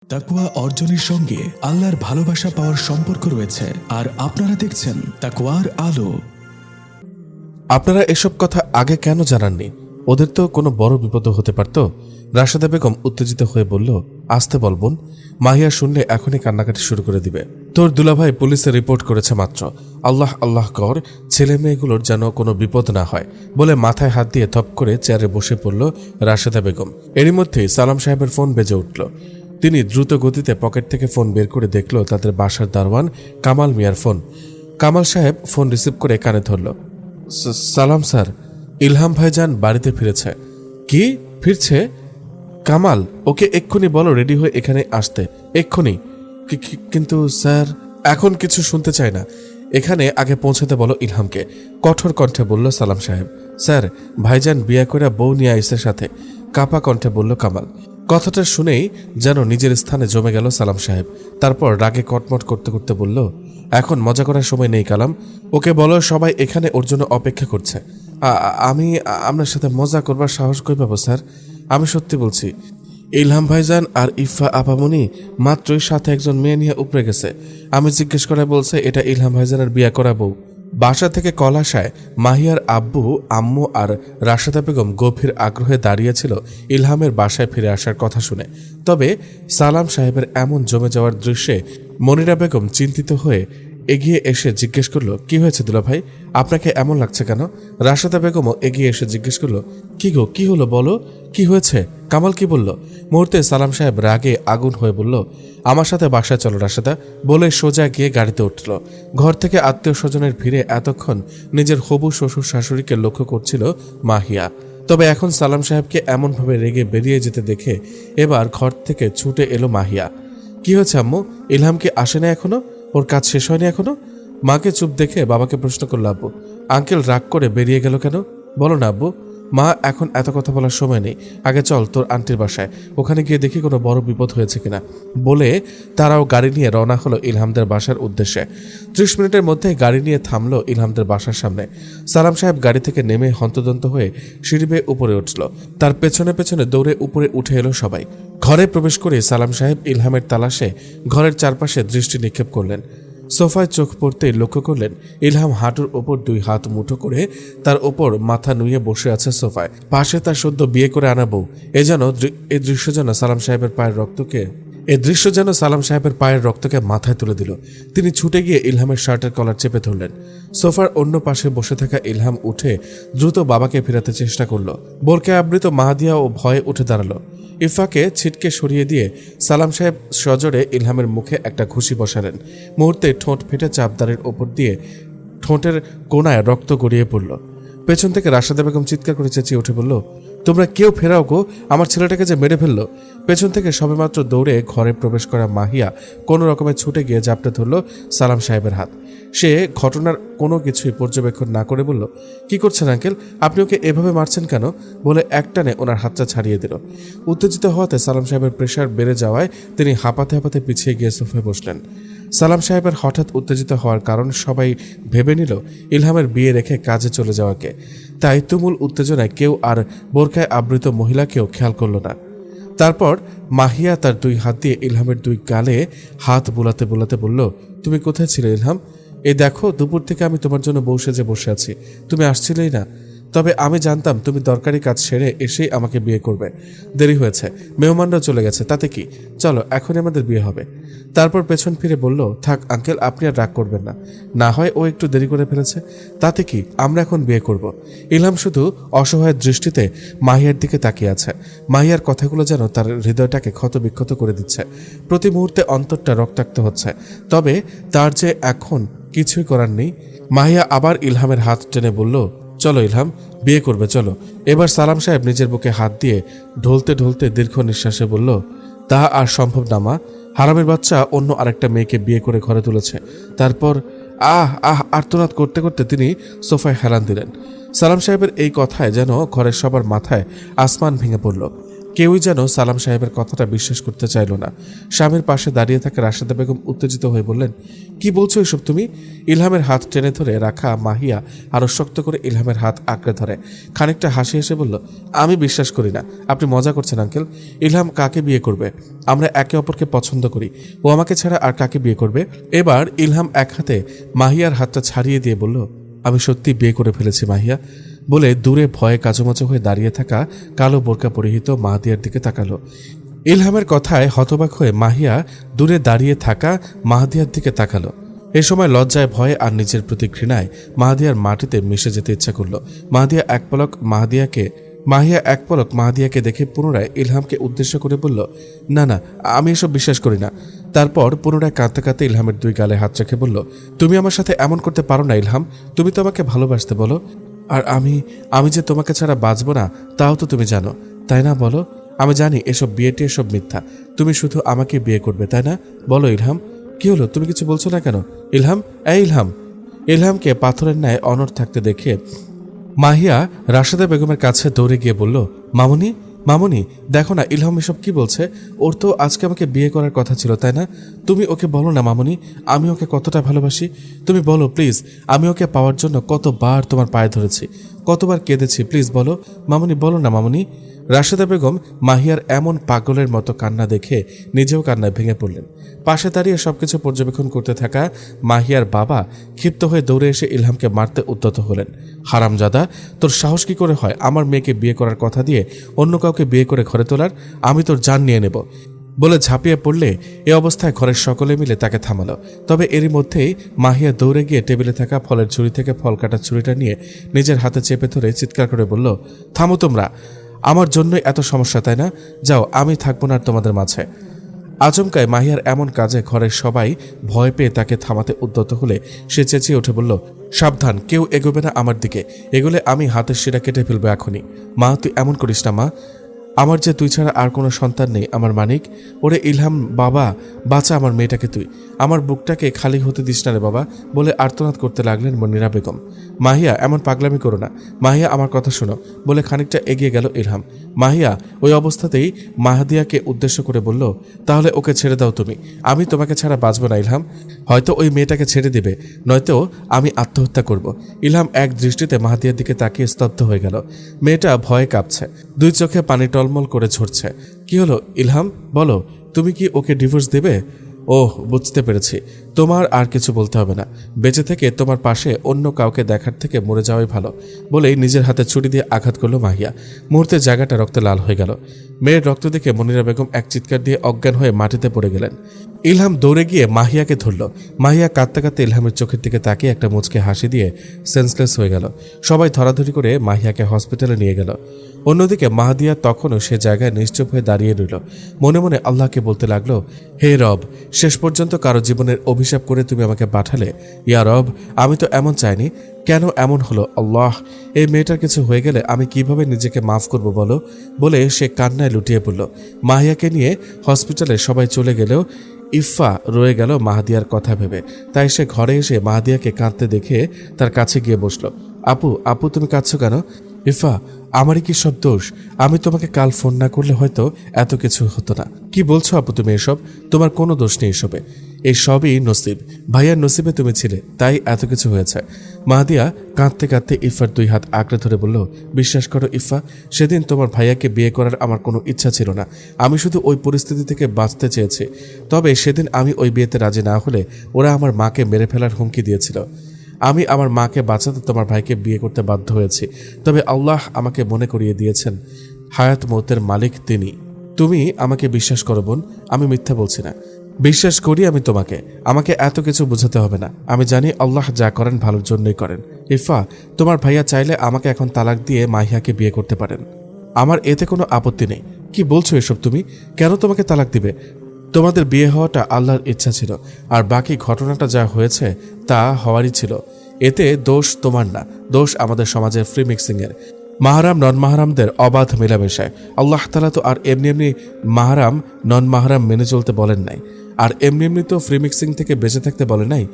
তাকওয়া অর্জনের সঙ্গে আল্লাহর ভালোবাসা পাওয়ার সম্পর্ক রয়েছে। আর আপনারা দেখছেন তাকওয়ার আলো। আপনারা এসব কথা আগে কেন জানাননি? ওদের তো কোনো বড় বিপদ হতে পারত। রাশেদা বেগম উত্তেজিত হয়ে বলল, আসতে বল বোন, মাহিয়া শুনলে এখনই কান্নাকাটি শুরু করে দিবে। তোর দুলাভাই পুলিশে রিপোর্ট করেছে মাত্র। আল্লাহ আল্লাহ কর ছেলে মেয়েগুলোর যেন কোনো বিপদ না হয় বলে মাথায় হাত দিয়ে থপ করে চেয়ারে বসে পড়ল রাশেদা বেগম। এরই মধ্যেই সালাম সাহেবের ফোন বেজে উঠল। তিনি দ্রুত গতিতে পকেট থেকে ফোন বের করে দেখল তাদের বাসার দারওয়ান কামাল মিয়ার ফোন। কামাল সাহেব ফোন রিসিভ করে কানে ধরল। সালাম স্যার, ইলহাম ভাইজান বাড়িতে ফিরেছে। কি ফিরছে? কামাল, ওকে এক্ষুনি বলো রেডি হয়ে এখানে আসতে, এক্ষুনি। কিন্তু স্যার, এখন কিছু শুনতে চাই না, এখানে আগে পৌঁছাতে বলো ইলহামকে, কঠোর কণ্ঠে বলল সালাম সাহেব। স্যার, ভাইজান বিয়া করে বউ নিয়ে আইসের সাথে, কাপা কণ্ঠে বলল কামাল। কথাটা শুনেই যেন নিজের স্থানে জমে গেল সালাম সাহেব। তারপর রাগে কটমট করতে করতে বলল, এখন মজা করার সময় নেই কালাম, ওকে বলো সবাই এখানে ওর জন্য অপেক্ষা করছে। আমি আপনার সাথে মজা করবার সাহস কই পাবো স্যার? আমি সত্যি বলছি, ইলহাম ভাইজান আর ইফা আপামনি মাত্রই সাথে একজন মেয়ে নিয়ে উপরে গেছে। আমি জিজ্ঞেস করে বলছে এটা ইলহাম ভাইজানের বিয়ে করা বউ। বাসা থেকে কল আসায় মাহিয়ার আব্বু, আম্মু আর রাশেদা বেগম গভীর আগ্রহে দাঁড়িয়েছিল ইলহামের বাসায় ফিরে আসার কথা শুনে। তবে সালাম সাহেবের এমন জমে যাওয়ার দৃশ্যে মনিরা বেগম চিন্তিত হয়ে এগিয়ে এসে জিজ্ঞেস করলো, কি হয়েছে দুলা ভাই, আপনাকে এমন লাগছে কেন? রাশেদা বেগমও এগিয়ে এসে জিজ্ঞেস করলো, কি গো, কি হলো বলো, কি হয়েছে? কামাল কি বলল? মুহূর্তে সালাম সাহেব রাগে আগুন হয়ে বলল, আমার সাথে বাসায় চলো রাশেদা, বলে সোজা গিয়ে গাড়িতে উঠল। ঘর থেকে আত্মীয় স্বজনের ভিড়ে এতক্ষণ নিজের হবু শ্বশুর শাশুড়িকে লক্ষ্য করছিল মাহিয়া। তবে এখন সালাম সাহেবকে এমনভাবে রেগে বেরিয়ে যেতে দেখে এবার ঘর থেকে ছুটে এলো মাহিয়া। কি হয়েছে আম্মু, ইলহাম কি আসে না এখনো? ওর কাজ শেষ হয়নি এখনো? মাকে চুপ দেখে বাবাকে প্রশ্ন করল আব্বু। আঙ্কেল রাগ করে বেরিয়ে গেল কেন? বলো না আব্বু। মা, এখন এত কথা বলার সময় নেই, আগে চল তোর আন্টির বাসায়, ওখানে গিয়ে দেখি কোনো বড় বিপদ হয়েছে কিনা। বলে তারাও গাড়ি নিয়ে রওনা হলো ইলহামদের বাসার উদ্দেশ্যে। 30 মিনিটের মধ্যে গাড়ি নিয়ে থামলো ইলহামদের বাসার সামনে। সালাম সাহেব গাড়ি থেকে নেমে হন্তদন্ত হয়ে সিঁড়ি বেয়ে উপরে উঠল। তার পেছনে পেছনে দৌড়ে উপরে উঠে এলো সবাই। ঘরে প্রবেশ করে সালাম সাহেব ইলহামের তালাশে ঘরের চারপাশে দৃষ্টি নিক্ষেপ করলেন। সোফায় চোখ পড়তেই লক্ষ্য করলেন ইলহাম হাঁটুর ওপর 2 হাত মুঠো করে তার ওপর মাথা নুয়ে বসে আছে সোফায়। পাশে তার সদ্য বিয়ে করে আনা বউ। এই দৃশ্য যেন সালাম সাহেবের পায়ের রক্তকে মাথায় তুলে দিল। তিনি ছুটে গিয়ে ইলহামের শার্টের কলার চেপে ধরলেন। সোফার অন্য পাশে বসে থাকা ইলহাম উঠে দ্রুত বাবাকে ফেরাতে চেষ্টা করল। বোরকায় আবৃত মাহাদিয়া ও ভয়ে উঠে দাঁড়ালো। ইফাকে ছিটকে সরিয়ে দিয়ে সালাম সাহেব সজোরে ইলহামের মুখে একটা ঘুষি বসালেন। মুহূর্তে ঠোঁট ফেটে চাপদারের ওপর দিয়ে ঠোঁটের কোণায় রক্ত গড়িয়ে পড়ল। পেছন থেকে রাশেদা বেগম চিৎকার করে চেঁচিয়ে উঠে বলল, তোমরা কেউ ফেরাও গো, আমার ছেলেটাকে যে মেরে ফেললো। পেছন থেকে সবেমাত্র দৌড়ে ঘরে প্রবেশ করা মাহিয়া কোনো রকমে ছুটে গিয়ে জাপটে ধরল সালাম সাহেবের হাত। সে ঘটনার কোনো কিছুই পর্যবেক্ষণ না করে বলল, কি করছেন আঙ্কেল, আপনি ওকে এভাবে মারছেন কেন? বলে একটানে ওনার হাতটা ছাড়িয়ে দিল। উত্তেজিত হওয়াতে সালাম সাহেবের প্রেশার বেড়ে যাওয়ায় তিনি হাঁপাতে হাঁপাতে পিছিয়ে গিয়ে সোফায় বসলেন। সালাম সাহেবের হঠাৎ উত্তেজিত হওয়ার কারণ সবাই ভেবে নিল ইলহামের বিয়ে রেখে কাজে চলে যাওয়াকে। তাই তুমুল উত্তেজনায় কেউ আর বোরকায় আবৃত মহিলাকেও খেয়াল করল না। তারপর মাহিয়া তার 2 হাত দিয়ে ইলহামের 2 গালে হাত বুলাতে বুলাতে বলল, তুমি কোথায় ছিলে ইলহাম? এই দেখো, দুপুর থেকে আমি তোমার জন্য বউ সেজে বসে আছি, তুমি আসছিলেই না। তবে আমি জানতাম তুমি দরকারি কাজ সেরে এসেই আমাকে বিয়ে করবে। দেরি হয়েছে, মেহমানরা চলে গেছে, তাতে কি, চলো এখনই আমাদের বিয়ে হবে। তারপর পেছন ফিরে বলল, থাক আঙ্কেল, আপনি আর রাগ করবেন না, না হয় ও একটু দেরি করে ফেলেছে, তাতে কি, আমরা এখন বিয়ে করব। ইলহাম শুধু অসহায় দৃষ্টিতে মাহিয়ার দিকে তাকিয়ে আছে। মাহিয়ার কথাগুলো যেন তার হৃদয়টাকে ক্ষতবিক্ষত করে দিচ্ছে। প্রতি মুহূর্তে অন্তরটা রক্তাক্ত হচ্ছে। তবে তার যে এখন কিছুই করার নেই। মাহিয়া আবার ইলহামের হাত টেনে বলল, চলো ইলহাম, বিয়ে করবে চলো। এবার সালাম সাহেব নিজের বুকে হাত দিয়ে ঢলতে ঢলতে দীর্ঘ নিঃশ্বাসে বলল, তা আর সম্ভব না মা, হারামের বাচ্চা অন্য আরেকটা মেয়েকে বিয়ে করে ঘরে তুলেছে। তারপর আর্তনাদ করতে করতে তিনি সোফায় হেলান দিলেন। সালাম সাহেবের এই কথায় যেন ঘরের সবার মাথায় আসমান ভেঙে পড়ল। কেউই যেন সালাম সাহেবের কথাটা বিশ্বাস করতে চাইল না। স্বামীর পাশে দাঁড়িয়ে থাকা রাশেদা বেগম উত্তেজিত হয়ে বললেন, কি বলছো এসব তুমি? ইলহামের হাত টেনে ধরে রাখা মাহিয়া আরো শক্ত করে ইলহামের হাত আঁকড়ে ধরে খানিকটা হাসি হেসে বলল, আমি বিশ্বাস করি না। আপনি মজা করছেন আঙ্কেল। ইলহাম কাকে বিয়ে করবে? আমরা একে অপরকে পছন্দ করি। ও আমাকে ছাড়া আর কাকে বিয়ে করবে? এবার ইলহাম এক হাতে মাহিয়ার হাতটা ছাড়িয়ে দিয়ে বলল, আমি সত্যি বিয়ে করে ফেলেছি মাহিয়া, বলে দূরে ভয়ে কাচুমাচু হয়ে দাঁড়িয়ে থাকা কালো বোরকা পরিহিত মাহাদিয়ার দিকে তাকালো। ইলহামের কথায় হতবাক হয়ে মাহিয়া দূরে দাঁড়িয়ে থাকা মাহাদিয়ার দিকে তাকালো। এ সময় লজ্জায় ভয়ে আর নিজের প্রতি ঘৃণায় মাহাদিয়ার মাটিতে মিশে যেতে ইচ্ছা করল। মাহিয়া এক পলক মাহাদিয়াকে দেখে পুনরায় ইলহামকে উদ্দেশ্য করে বলল, না না, আমি এসব বিশ্বাস করি না। তারপর পুনরায় কাঁদতে কাঁদতে ইলহামের দুই গালে হাত রেখে বলল, তুমি আমার সাথে এমন করতে পারো না ইলহাম। তুমি তো আমাকে ভালোবাসতে বলো, আর আমি যে তোমাকে ছাড়া বাঁচব না তাও তো তুমি জানো, তাই না? বলো। আমি জানি এসব বিয়েটি এসব মিথ্যা। তুমি শুধু আমাকে বিয়ে করবে, তাই না? বলো ইলহাম। কি হলো, তুমি কিছু বলছো না কেন? ইলহাম, ইলহাম। ইলহামকে পাথরের ন্যায় অনড় থাকতে দেখে মাহিয়া রাশেদা বেগমের কাছে দৌড়ে গিয়ে বলল, মামুনি, দেখো না ইলহাম এসব কি বলছে। ওর তো আজকে আমাকে বিয়ে করার কথা ছিল, তাই না? তুমি ওকে বলো না মামুনি, আমি ওকে কতটা ভালোবাসি। তুমি বলো প্লিজ। আমি ওকে পাওয়ার জন্য কতবার তোমার পায়ে ধরেছি, কতবার কেঁদেছি। প্লিজ বলো মামুনি, বলো না মামুনি। রাশেদা বেগম মাহিয়ার এমন পাগলের মতো কান্না দেখে নিজেও কান্নায় ভেঙে পড়লেন। পাশে দাঁড়িয়ে সবকিছু পর্যবেক্ষণ করতে থাকা মাহিয়ার বাবা ক্ষিপ্ত হয়ে দৌড়ে এসে ইলহামকে মারতে উদ্যত হলেন। হারামজাদা, তোর সাহস কি করে হয় আমার মেয়েকে বিয়ে করার কথা দিয়ে অন্য কাউকে বিয়ে করে ঘরে তোলার? আমি তোর জান নিয়ে নেব, বলে ঝাঁপিয়ে পড়লে এ অবস্থায় ঘরের সকলে মিলে তাকে থামালো। তবে এরই মধ্যেই মাহিয়া দৌড়ে গিয়ে টেবিলে থাকা ফলের ঝুড়ি থেকে ফল কাটার ছুরিটা নিয়ে নিজের হাতে চেপে ধরে চিৎকার করে বলল, থামো তোমরা, আমার জন্যই এত সমস্যা, তাই না? যাও, আমি থাকবো না আর তোমাদের মাঝে। আচমকায় মাহিয়ার এমন কাজে ঘরের সবাই ভয় পেয়ে তাকে থামাতে উদ্যত হলে সে চেঁচিয়ে উঠে বলল, সাবধান, কেউ এগোবে না আমার দিকে। এগোলে আমি হাতের শিরা কেটে ফেলবো এখনই। মা, তুই এমন করিস না মা। আমার যে তুই ছাড়া আর কোনো সন্তান নেই আমার মানিক। ওরে ইলহাম বাবা, বাঁচা আমার মেয়েটাকে তুই। আমার বুকটাকে খালি হতে দিস না রে বাবা, বলে আর্তনাদ করতে লাগলেন মনিরা বেগম। মাহিয়া, এমন পাগলামি করো না। মাহিয়া, আমার কথা শোনো, বলে খানিকটা এগিয়ে গেল ইলহাম। মাহিয়া ওই অবস্থাতেই মাহাদিয়াকে উদ্দেশ্য করে বলল, তাহলে ওকে ছেড়ে দাও তুমি। আমি তোমাকে ছাড়া বাঁচব না ইলহাম। হয়তো ওই মেয়েটাকে ছেড়ে দিবে, নয়তো আমি আত্মহত্যা করব। ইলহাম এক দৃষ্টিতে মাহাদিয়ার দিকে তাকিয়ে স্তব্ধ হয়ে গেল। মেয়েটা ভয়ে কাঁপছে, দুই চোখে পানি টলমল করে ঝরছে। কি হলো ইলহাম, বলো, তুমি কি ওকে ডিভোর্স দেবে? ওহ, বুঝতে পেরেছি, তোমার আর কিছু বলতে হবে না। বেঁচে থেকে তোমার পাশে অন্য কাউকে দেখার থেকে মরে যাওয়াই ভালো, বলেই নিজের হাতে ছুরি দিয়ে আঘাত করলো মাহিয়া। মুহূর্তে জায়গাটা রক্তে লাল হয়ে গেল। মেয়ের রক্ত দেখে মনিরা বেগম এক চিৎকার দিয়ে অজ্ঞান হয়ে মাটিতে পড়ে গেলেন। ইলহাম দৌড়ে গিয়ে মাহিয়াকে ধরল। মাহিয়া কাঁদতে কাঁদতে ইলহামের চোখের দিকে তাকিয়ে একটা মুচকে হাসি দিয়ে সেন্সলেস হয়ে গেল। সবাই ধরাধরি করে মাহিয়াকে হসপিটালে নিয়ে গেল। অন্যদিকে মাহাদিয়া তখনও সে জায়গায় নিশ্চুপ হয়ে দাঁড়িয়ে রইল। মনে মনে আল্লাহকে বলতে লাগলো, হে রব, শেষ পর্যন্ত কারো জীবনের অভিশাপ করে তুমি আমাকে পাঠালে। ইয়া রব, আমি তো এমন চাইনি, কেন এমন হলো আল্লাহ? এই মেয়েটার কিছু হয়ে গেলে আমি কিভাবে নিজেকে মাফ করব বলো, বলে সে কান্নায় লুটিয়ে পড়ল। মাহিয়াকে নিয়ে হসপিটালে সবাই চলে গেলেও ইফা রয়ে গেল মাহাদিয়ার কথা ভেবে। তাই সে ঘরে এসে মাহাদিয়াকে কাঁদতে দেখে তার কাছে গিয়ে বসল। আপু, তুমি কাঁদছো কেন? ইফা, আমারই কি সব দোষ? আমি তোমাকে কাল ফোন না করলে হয়তো এত কিছু হতো না। কি বলছো আপু তুমি এসব? তোমার কোনো দোষ নেই এসবে, এই সবই নসিব। ভাইয়ার নসিবে তুমি ছিলে, তাই এত কিছু হয়েছে। মাহাদিয়া কাঁদতে কাঁদতে ইফার দুই হাত আঁকড়ে ধরে বলল, বিশ্বাস করো ইফা, সেদিন তোমার ভাইয়াকে বিয়ে করার আমার কোনো ইচ্ছা ছিল না। আমি শুধু ওই পরিস্থিতি থেকে বাঁচতে চেয়েছি। তবে সেদিন আমি ওই বিয়েতে রাজি না হলে ওরা আমার মাকে মেরে ফেলার হুমকি দিয়েছিল। আমি আমার মাকে বাঁচাতে তোমার ভাইকে বিয়ে করতে বাধ্য হয়েছি। তবে আল্লাহ আমাকে মনে করিয়ে দিয়েছেন হায়াত মৌতের মালিক তিনি। তুমি আমাকে বিশ্বাস করো বোন, আমি মিথ্যা বলছি না। বিশ্বাস করি আমি তোমাকে, আমাকে এত কিছু বোঝাতে হবে না। আমি জানি আল্লাহ যা করেন ভালোর জন্যই করেন। ইফা, তোমার ভাইয়া চাইলে আমাকে এখন তালাক দিয়ে মাহিয়াকে বিয়ে করতে পারেন, আমার এতে কোনো আপত্তি নেই। কি বলছো এসব তুমি? কেন তোমাকে তালাক দিবে? তোমাদের বিয়ে হওয়াটা আল্লাহর ইচ্ছা ছিল, আর বাকি ঘটনাটা যা হয়েছে তা হওয়ারই ছিল। এতে দোষ তোমার না, দোষ আমাদের সমাজের ফ্রি মিক্সিংয়ের। মাহারাম নন মাহারামদের অবাধ মেলামেশায়। আল্লাহ তাআলা তো আর এমনি এমনি মাহারাম নন মাহারাম মেনে চলতে বলেন নাই। আর এমনি এমনি তো ফ্রি মিক্সিং থেকে বেঁচে থাকতে বলে নাই।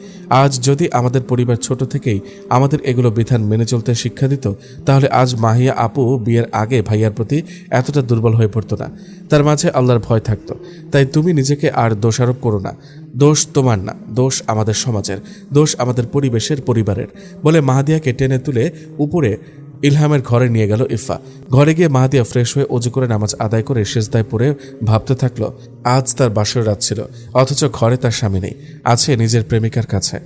আজ যদি আমাদের পরিবার ছোট থেকেই আমাদের এগুলো বিধান মেনে চলতে শিক্ষা দিত, তাহলে আজ মাহিয়া আপু বিয়ের আগে ভাইয়ার প্রতি এতটা দুর্বল হয়ে পড়তো না। তার মাঝে আল্লাহর ভয় থাকতো। তাই তুমি নিজেকে আর দোষারোপ করো না। দোষ তোমার না, দোষ আমাদের সমাজের, দোষ আমাদের পরিবেশের, পরিবারের বলে মাহাদিয়াকে টেনে তুলে উপরে ইলহামের ঘরে নিয়ে গেল ইফা। ঘরে গিয়ে মাহাদিয়া ফ্রেশ হয়ে অজু করে নামাজ আদায় করে সেজদায় পড়ে ভাবতে থাকলো আজ তার বাসর রাত ছিল, অথচ ঘরে তার স্বামী নেই, আছে নিজের প্রেমিকার কাছে।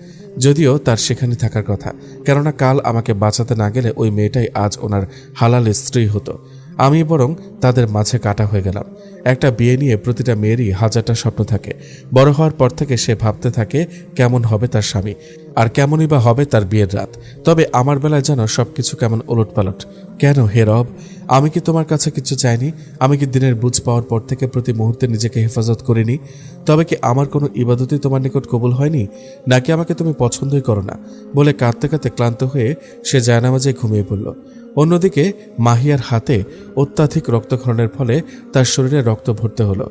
যদিও তার সেখানে থাকার কথা, কেননা কাল আমাকে বাঁচাতে না গেলে ওই মেয়েটাই আজ ওনার হালাল স্ত্রী হতো। আমি বরং তাদের মাঝে কাটা হয়ে গেলাম। একটা বিয়ে নিয়ে প্রতিটা মেয়েরই হাজারটা স্বপ্ন থাকে। বড় হওয়ার পর থেকে সে ভাবতে থাকে কেমন হবে তার স্বামী, আর কেমনই বা হবে তার বিয়ের রাত। তবে আমার বেলায় যেন সবকিছু কেমন ওলটপালট। কেন হে রব, আমি কি তোমার কাছে কিছু চাইনি? আমি কি দিনের বুঝ পাওয়ার পর থেকে প্রতি মুহূর্তে নিজেকে হেফাজত করিনি? তবে কি আমার কোনো ইবাদতই তোমার নিকট কবুল হয়নি? নাকি আমাকে তুমি পছন্দই করো না? বলে কাঁদতে কাঁদতে ক্লান্ত হয়ে সে জায়নামাজে ঘুমিয়ে পড়ল। অন্যদিকে মাহিয়ার হাতে অত্যাধিক রক্তক্ষরণের ফলে তার শরীরে রক্ত ভরতে হলো।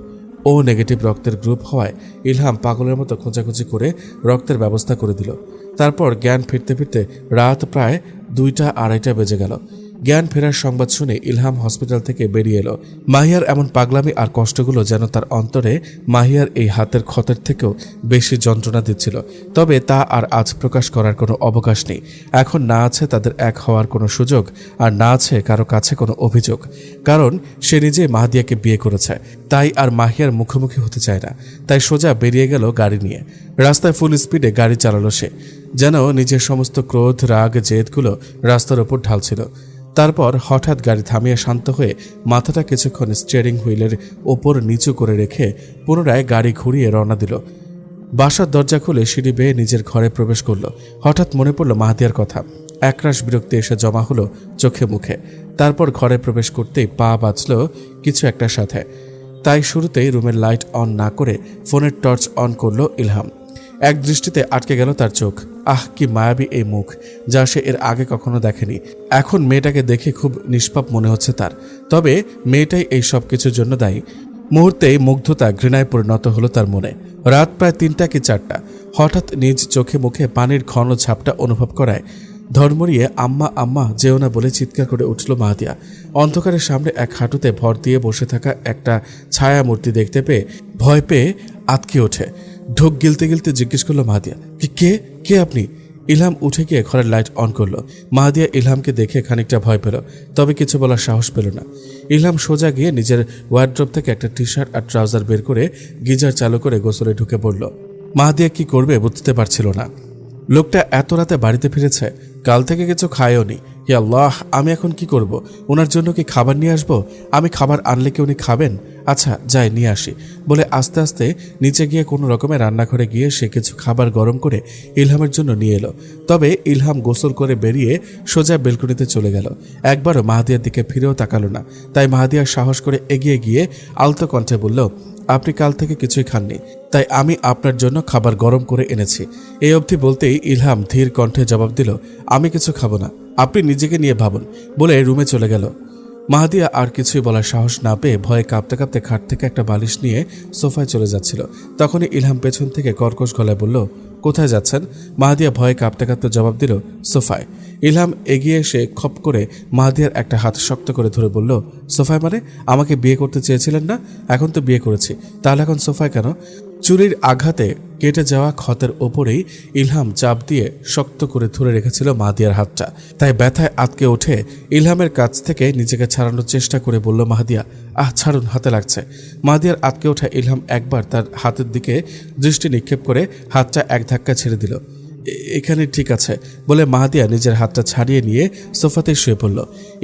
ও নেগেটিভ রক্তের গ্রুপ হওয়ায় ইলহাম পাগলের মতো খোঁজাখুঁজি করে রক্তের ব্যবস্থা করে দিল। তারপর জ্ঞান ফিরতে ফিরতে রাত প্রায় 2টা-2:30 বেজে গেল। জ্ঞান ফেরার সংবাদ শুনে ইলহাম হসপিটাল থেকে বেরিয়ে এলো। মাহিয়ার এমন পাগলামি আর কষ্টগুলো যেন তার অন্তরে মাহিয়ার এই হাতের ক্ষতের থেকেও বেশি যন্ত্রণা দিচ্ছিল। তবে তা আর আজ প্রকাশ করার কোনো অবকাশ নেই। এখন না আছে তাদের এক হওয়ার কোনো সুযোগ, আর না আছে কারো কাছে কোনো অভিযোগ। কারণ সে নিজে মাহাদিয়াকে বিয়ে করেছে, তাই আর মাহিয়ার মুখোমুখি হতে চায় না। তাই সোজা বেরিয়ে গেল গাড়ি নিয়ে। রাস্তায় ফুল স্পিডে গাড়ি চালালো সে, যেন নিজের সমস্ত ক্রোধ, রাগ, জেদগুলো রাস্তার ওপর ঢালছিল। তারপর হঠাৎ গাড়ি থামিয়ে শান্ত হয়ে মাথাটা কিছুক্ষণ স্টিয়ারিং হুইলের ওপর নিচু করে রেখে পুনরায় গাড়ি ঘুরিয়ে রওনা দিল। বাসার দরজা খুলে সিঁড়ি বেয়ে নিজের ঘরে প্রবেশ করল। হঠাৎ মনে পড়ল মাহাদিয়ার কথা। একরাশ বিরক্তি এসে জমা হলো চোখে মুখে। তারপর ঘরে প্রবেশ করতেই পা বাজল কিছু একটার সাথে। তাই শুরুতেই রুমের লাইট অন না করে ফোনের টর্চ অন করল ইলহাম। এক দৃষ্টিতে আটকে গেল তার চোখ। আহ, কি মায়াবী এই মুখ, যা সে এর আগে কখনো দেখেনি। এখন মেয়েটাকে দেখে খুব নিষ্পাপ মনে হচ্ছে তার। তবে মেয়েটাই এই সব কিছুর জন্য দায়ী। মুহূর্তেই মুগ্ধতা ঘৃণায় পরিণত হলো তার মনে। রাত প্রায় 3টা কি 4টা। হঠাৎ নিজ চোখে মুখে পানির ঘন ঝাপটা অনুভব করায় ধর্মরিয়ে আম্মা আম্মা যেও না বলে চিৎকার করে উঠল মাহাদিয়া। অন্ধকারের সামনে এক হাঁটুতে ভর দিয়ে বসে থাকা একটা ছায়া মূর্তি দেখতে পেয়ে ভয় পেয়ে আতকে ওঠে। ঢোক গিলতে গিলতে জিজ্ঞেস করলো মাহাদিয়া, কে কে আপনি? ইলহাম উঠে গিয়ে ঘরের লাইট অন করলো। মাহাদিয়া ইলহামকে দেখে খানিকটা ভয় পেল, তবে কিছু বলার সাহস পেল না। ইলহাম সোজা গিয়ে নিজের ওয়ার্ড্রপ থেকে একটা টি শার্ট আর ট্রাউজার বের করে গিজার চালু করে গোসলে ঢুকে পড়ল। মাহাদিয়া কি করবে বুঝতে পারছিল না। লোকটা এত রাতে বাড়িতে ফিরেছে, কাল থেকে কিছু খায়ও নি। হে আল্লাহ, আমি এখন কি করব? ওনার জন্য কি খাবার নিয়ে আসবো? আমি খাবার আনলে কি উনি খাবেন? আচ্ছা যাই নিয়ে আসি বলে আস্তে আস্তে নিচে গিয়ে কোনো রকমে রান্নাঘরে গিয়ে সে কিছু খাবার গরম করে ইলহামের জন্য নিয়ে এলো। তবে ইলহাম গোসল করে বেরিয়ে সোজা বেলকনিতে চলে গেল। একবারও মাহাদিয়ার দিকে ফিরেও তাকালো না। তাই মাহাদিয়া সাহস করে এগিয়ে গিয়ে আলতো কণ্ঠে বলল, আপনি কাল থেকে কিছুই খাননি, তাই আমি আপনার জন্য খাবার গরম করে এনেছি। এই অবধি বলতেই ইলহাম ধীর কণ্ঠে জবাব দিল, আমি কিছু খাবো না, আপনি নিজেকে নিয়ে ভাবুন বলে রুমে চলে গেল। মাহাদিয়া আর কিছুই বলার সাহস না পেয়ে ভয়ে কাঁপতে কাঁপতে খাট থেকে একটা বালিশ নিয়ে সোফায় চলে যাচ্ছিল। তখনই ইলহাম পেছন থেকে কর্কশ গলায় বলল, কোথায় যাচ্ছেন? মাহাদিয়া ভয়ে কাঁপতে কাঁপতে জবাব দিল, সোফায়। ইলহাম এগিয়ে এসে খপ করে মাহাদিয়ার একটা হাত শক্ত করে ধরে বলল, সোফায় মানে? আমাকে বিয়ে করতে চেয়েছিলেন না? এখন তো বিয়ে করেছি, তাহলে এখন সোফায় কেন? চুরির আঘাতে কেটে যাওয়া ক্ষতের ওপরেই ইলহাম চাপ দিয়ে শক্ত করে ধরে রেখেছিল মাহাদিয়ার হাতটা। তাই ব্যথায় আটকে ওঠে ইলহামের কাছ থেকে নিজেকে ছাড়ানোর চেষ্টা করে বলল মাহাদিয়া, আহ ছাড়ুন, হাতে লাগছে। মাহাদিয়ার আটকে ওঠা ইলহাম একবার তার হাতের দিকে দৃষ্টি নিক্ষেপ করে হাতটা এক ধাক্কা ছেড়ে দিল। এখানে ঠিক আছে বলে মাহাদিয়া নিজের হাতটা ছাড়িয়ে নিয়ে সোফাতে শুয়ে পড়ল।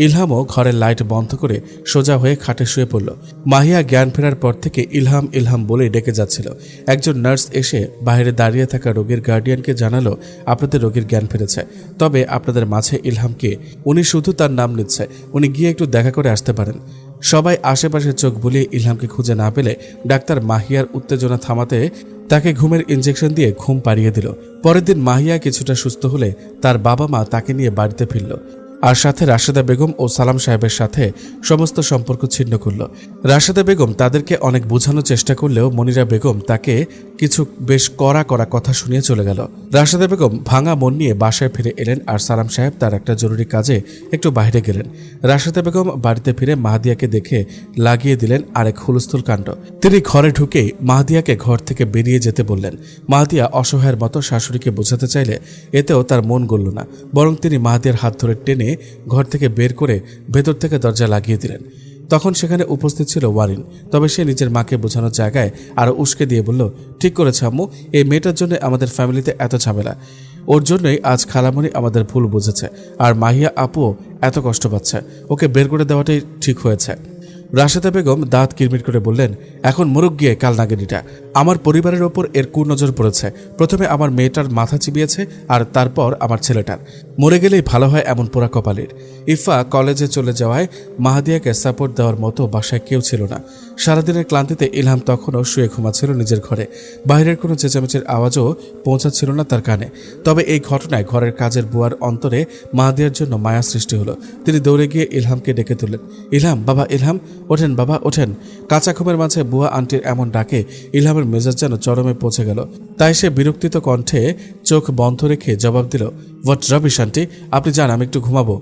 ইলহামও ঘরের লাইট বন্ধ করে সোজা হয়ে খাটে শুয়ে পড়ল। মাহিয়া জ্ঞান ফেরার পর থেকে ইলহাম ইলহাম বলেই ডেকে যাচ্ছিল। একজন নার্স এসে বাইরে দাঁড়িয়ে থাকা রোগীর গার্ডিয়ানকে জানালো, আপনাদের রোগীর জ্ঞান ফিরেছে, তবে আপনাদের মাঝে ইলহামকে, উনি শুধু তার নাম নিচ্ছে, উনি গিয়ে একটু দেখা করে আসতে পারেন। সবাই আশেপাশে চোখ বুলিয়ে ইলহামকে খুঁজে না পেলে ডাক্তার মাহিয়ার উত্তেজনা থামাতে তাকে ঘুমের ইঞ্জেকশন দিয়ে ঘুম পাড়িয়ে দিল। পরের দিন মাহিয়া কিছুটা সুস্থ হলে তার বাবা মা তাকে নিয়ে বাড়িতে ফিরল, আর সাথে রাশেদা বেগম ও সালাম সাহেবের সাথে সমস্ত সম্পর্ক ছিন্ন করল। রাশেদা বেগম তাদেরকে অনেক বোঝানোর চেষ্টা করলেও মনিরা বেগম তাকে কিছু বেশ কড়া কড়া কথা শুনিয়ে চলে গেল। রাশেদা বেগম ভাঙা মন নিয়ে বাসায় ফিরে এলেন আর সালাম সাহেব তার একটা জরুরি কাজে একটু বাইরে গেলেন। রাশেদা বেগম বাড়িতে ফিরে মাহাদিয়াকে দেখে লাগিয়ে দিলেন আরেক হুলস্থুল কাণ্ড। তিনি ঘরে ঢুকেই মাহাদিয়াকে ঘর থেকে বেরিয়ে যেতে বললেন। মাহাদিয়া অসহায়ের মতো শাশুড়িকে বোঝাতে চাইলে এতেও তার মন গলল না, বরং তিনি মাহাদিয়ার হাত ধরে টেনে ঘর থেকে বের করে ভেতর থেকে দরজা লাগিয়ে দিলেন। তখন সেখানে উপস্থিত ছিল ওয়ারিন, তবে সে নিজের মাকে বোঝানোর জায়গায় আরও উস্কে দিয়ে বলল, ঠিক করেছে আম্মু, এই মেয়েটার জন্য আমাদের ফ্যামিলিতে এত ঝামেলা। ওর জন্যই আজ খালামণি আমাদের ভুল বুঝেছে, আর মাহিয়া আপুও এত কষ্ট পাচ্ছে। ওকে বের করে দেওয়াটাই ঠিক হয়েছে। রাশেদা বেগম দাঁত কিরমির করে বললেন, এখন মরুক গিয়ে কাল নাগিনীটা। আমার পরিবারের ওপর এর কুনজর পড়েছে। প্রথমে আমার মেয়েটার মাথা চিবিয়েছে, আর তারপর আমার ছেলেটার। মরে গেলেই ভালো হয় এমন পোড়া কপালের। ইফা কলেজে চলে যাওয়ায় মাহাদিয়াকে সাপোর্ট দেওয়ার মতো বাসায় কেউ ছিল না। সারাদিনের ক্লান্তিতে ইলহাম তখনও শুয়ে ঘুমাচ্ছিল নিজের ঘরে। বাইরের কোনো চেঁচামেচির আওয়াজও পৌঁছাচ্ছিল না তার কানে। তবে এই ঘটনায় ঘরের কাজের বুয়ার অন্তরে মাহাদিয়ার জন্য মায়া সৃষ্টি হলো। তিনি দৌড়ে গিয়ে ইলহামকে ডেকে তুললেন। ইলহাম, বাবা ইলহাম, ওঠেন বাবা ওঠেন। কাঁচা ঘুমের মাঝে বুয়া আন্টির এমন ডাকে ইলহামের মেজাজ যেন চরমে পৌঁছে গেল। তাই সে বিরক্তিত কণ্ঠে চোখ বন্ধ রেখে জবাব দিল, হোয়াট রাবিশ আন্টি, আপনি যান, আমি একটু ঘুমাবো।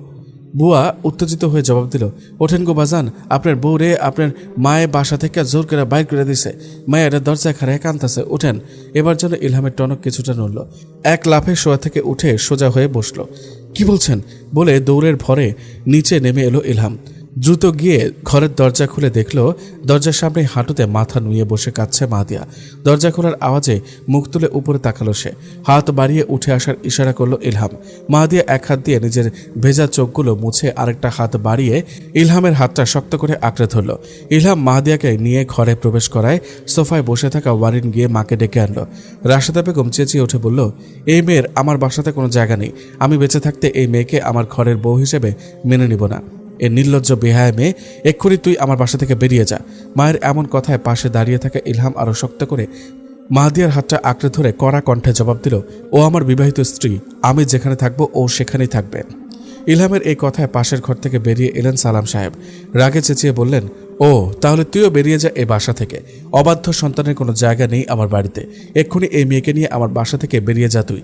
বুয়া উত্তেজিত হয়ে জবাব দিল, ওঠেন গো বাজান, আপনার বউ রে আপনার মায়ের বাসা থেকে জোর করে বাইর করে দিছে। মায়ের দরজায় খাড়ায় কান্তাছে, ওঠেন। এবার যেন ইলহামের টনক কিছুটা নড়ল। এক লাফে শোয়া থেকে উঠে সোজা হয়ে বসল। কি বলছেন বলে দৌড়ের ভরে নিচে নেমে এলো ইলহাম। দ্রুত গিয়ে ঘরের দরজা খুলে দেখল দরজার সামনে হাঁটুতে মাথা নুয়ে বসে কাঁদছে মাহাদিয়া। দরজা খোলার আওয়াজে মুখ তুলে উপরে তাকালো সে। হাত বাড়িয়ে উঠে আসার ইশারা করলো ইলহাম। মাহাদিয়া এক হাত দিয়ে নিজের ভেজা চোখগুলো মুছে আরেকটা হাত বাড়িয়ে ইলহামের হাতটা শক্ত করে আঁকড়ে ধরল। ইলহাম মাহাদিয়াকে নিয়ে ঘরে প্রবেশ করায় সোফায় বসে থাকা ওয়ারিন গিয়ে মাকে ডেকে আনলো। রাশেদা বেগম চেঁচিয়ে উঠে বলল, এই মেয়ের আমার বাসাতে কোনো জায়গা নেই। আমি বেঁচে থাকতে এই মেয়েকে আমার ঘরের বউ হিসেবে মেনে নিব না। এ নির্লজ্জ বেহায়া মেয়ে, এক্ষুনি তুই আমার বাসা থেকে বেরিয়ে যা। মায়ের এমন কথায় পাশে দাঁড়িয়ে থাকা ইলহাম আরো শক্ত করে মাহাদিয়ার হাতটা আঁকড়ে ধরে কড়া কণ্ঠে জবাব দিল, ও আমার বিবাহিত স্ত্রী, আমি যেখানে থাকবো ও সেখানেই থাকবে। ইলহামের এই কথায় পাশের ঘর থেকে বেরিয়ে এলেন সালাম সাহেব। রাগে চেঁচিয়ে বললেন, ও তাহলে তুইও বেরিয়ে যা এই বাসা থেকে। অবাধ্য সন্তানের কোনো জায়গা নেই আমার বাড়িতে। এক্ষুনি এই মেয়েকে নিয়ে আমার বাসা থেকে বেরিয়ে যা তুই।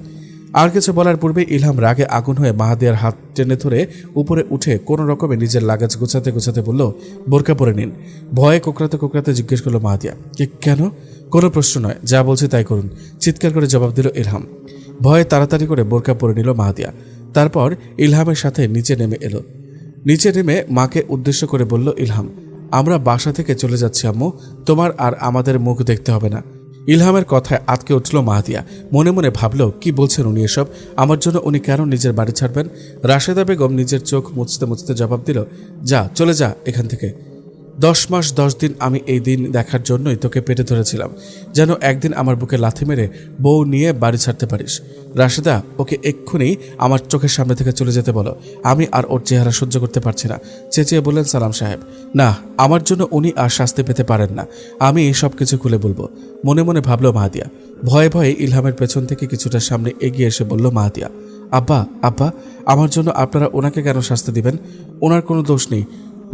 আর কিছু বলার পূর্বে ইলহাম রাগে আগুন হয়ে মাহাদিয়ার হাত টেনে ধরে উপরে উঠে কোনো রকমে নিজের লাগেজ গোছাতে গোছাতে বলল, বোরকা পরে নিন। ভয়ে কোকড়াতে কোকড়াতে জিজ্ঞেস করলো মাহাদিয়া, কেন? কোনো প্রশ্ন নয়, যা বলছি তাই করুন, চিৎকার করে জবাব দিল ইলহাম। ভয়ে তাড়াতাড়ি করে বোরকা পরে নিল মাহাদিয়া। তারপর ইলহামের সাথে নিচে নেমে এলো। নিচে নেমে মাকে উদ্দেশ্য করে বলল ইলহাম, আমরা বাসা থেকে চলে যাচ্ছি আম্মু, তোমার আর আমাদের মুখ দেখতে হবে না। ইলহামের কথায় আটকে উঠল মাহাদিয়া। মনে মনে ভাবল, কি বলছেন উনি এসব? আমার জন্য উনি কেন নিজের বাড়ি ছাড়বেন? রাশেদা বেগম নিজের চোখ মুছতে মুছতে জবাব দিল, যা, চলে যা এখান থেকে। 10 মাস 10 দিন আমি এই দিন দেখার জন্যই তোকে পেটে ধরেছিলাম, যেন একদিন আমার বুকে লাথি মেরে বউ নিয়ে বাড়ি ছাড়তে পারিস। রাশেদা, ওকে এক্ষুনি আমার চোখের সামনে থেকে চলে যেতে বলো। আমি আর ওর চেহারা সহ্য করতে পারছি না। চেঁচিয়ে বললেন সালাম সাহেব। না, আমার জন্য উনি আর শাস্তি পেতে পারেন না। আমি এই সব কিছু খুলে বলবো। মনে মনে ভাবল মাহাদিয়া। ভয়ে ভয়ে ইলহামের পেছন থেকে কিছুটা সামনে এগিয়ে এসে বলল মাহাদিয়া, আব্বা আব্বা, আমার জন্য আপনারা ওনাকে কেন শাস্তি দিবেন? ওনার কোনো দোষ নেই।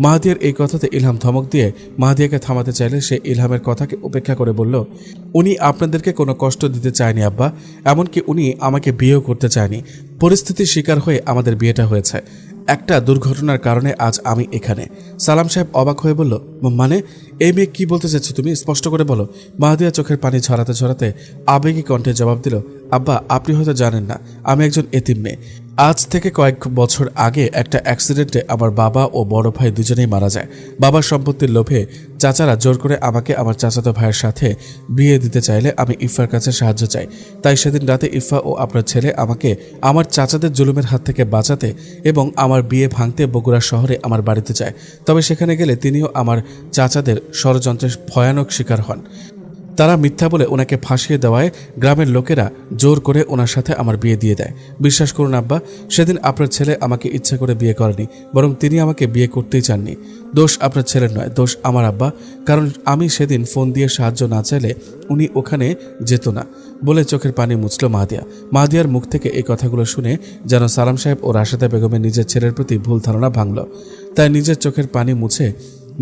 মাহাদিয়ার এই কথাতে ইলহাম ধমক দিয়ে মাহাদিয়াকে থামাতে চাইলে সে ইলহামের কথাকে উপেক্ষা করে বলল, উনি আপনাদেরকে কোনো কষ্ট দিতে চায়নি আব্বা, এমনকি উনি আমাকে বিয়েও করতে চায়নি। পরিস্থিতির শিকার হয়ে আমাদের বিয়েটা হয়েছে। একটা দুর্ঘটনার কারণে আজ আমি এখানে। সালাম সাহেব অবাক হয়ে বলল, মানে এই মেয়ে কি বলতে চাচ্ছ তুমি? স্পষ্ট করে বলো। মাহাদিয়া চোখের পানি ছড়াতে ছড়াতে আবেগী কণ্ঠে জবাব দিল, আব্বা, আপনি হয়তো জানেন না, আমি একজন এতিম মেয়ে। আজ থেকে কয়েক বছর আগে একটা অ্যাক্সিডেন্টে আমার বাবা ও বড় ভাই দুজনেই মারা যায়। বাবার সম্পত্তির লোভে চাচারা জোর করে আমাকে আমার চাচাতো ভাইয়ের সাথে বিয়ে দিতে চাইলে আমি ইফার কাছে সাহায্য চাই। তাই সেদিন রাতে ইফা ও আপনার ছেলে আমাকে আমার চাচাদের জুলুমের হাত থেকে বাঁচাতে এবং আমার বিয়ে ভাঙতে বগুড়া শহরে আমার বাড়িতে যায়। তবে সেখানে গেলে তিনিও আমার চাচাদের ষড়যন্ত্রের ভয়ানক শিকার হন। তারা মিথ্যা বলে ওনাকে ফাঁসিয়ে দেওয়ায় গ্রামের লোকেরা জোর করে ওনার সাথে আমার বিয়ে দিয়ে দেয়। বিশ্বাস করুন আব্বা, সেদিন আপনার ছেলে আমাকে ইচ্ছা করে বিয়ে করেনি, বরং তিনি আমাকে বিয়ে করতেই চাননি। দোষ আপনার ছেলের নয়, দোষ আমার আব্বা, কারণ আমি সেদিন ফোন দিয়ে সাহায্য না চাইলে উনি ওখানে যেত না। বলে চোখের পানি মুছল মাহাদিয়া। মাহাদিয়ার মুখ থেকে এই কথাগুলো শুনে যেন সালাম সাহেব ও রাশেদা বেগমের নিজের ছেলের প্রতি ভুল ধারণা ভাঙল। তাই নিজের চোখের পানি মুছে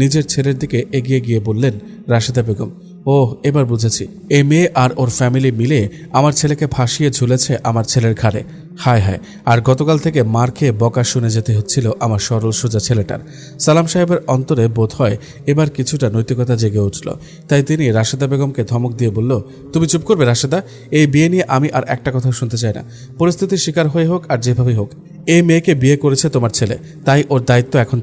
নিজের ছেলের দিকে এগিয়ে গিয়ে বললেন রাশেদা বেগম, ওহ, এবার বুঝেছি। এই মেয়ে আর ওর ফ্যামিলি মিলে আমার ছেলেকে ফাঁসিয়ে ঝুলেছে আমার ছেলের ঘাড়ে। হায় হায়, আর গতকাল থেকে মার খেয়ে বকা শুনে যেতে হচ্ছিল আমার সরল সোজা ছেলেটার। সালাম সাহেবের অন্তরে বোধ হয় এবার কিছুটা নৈতিকতা জেগে উঠল। তাই তিনি রাশেদা বেগমকে ধমক দিয়ে বলল, তুমি চুপ করবে রাশেদা, এই বিয়ে নিয়ে আমি আর একটা কথা শুনতে চাই না। পরিস্থিতির শিকার হয়ে হোক আর যেভাবেই হোক, এই মেয়েকে বিয়ে করেছে তোমার ছেলে, তাই ওর দায়িত্ব এখন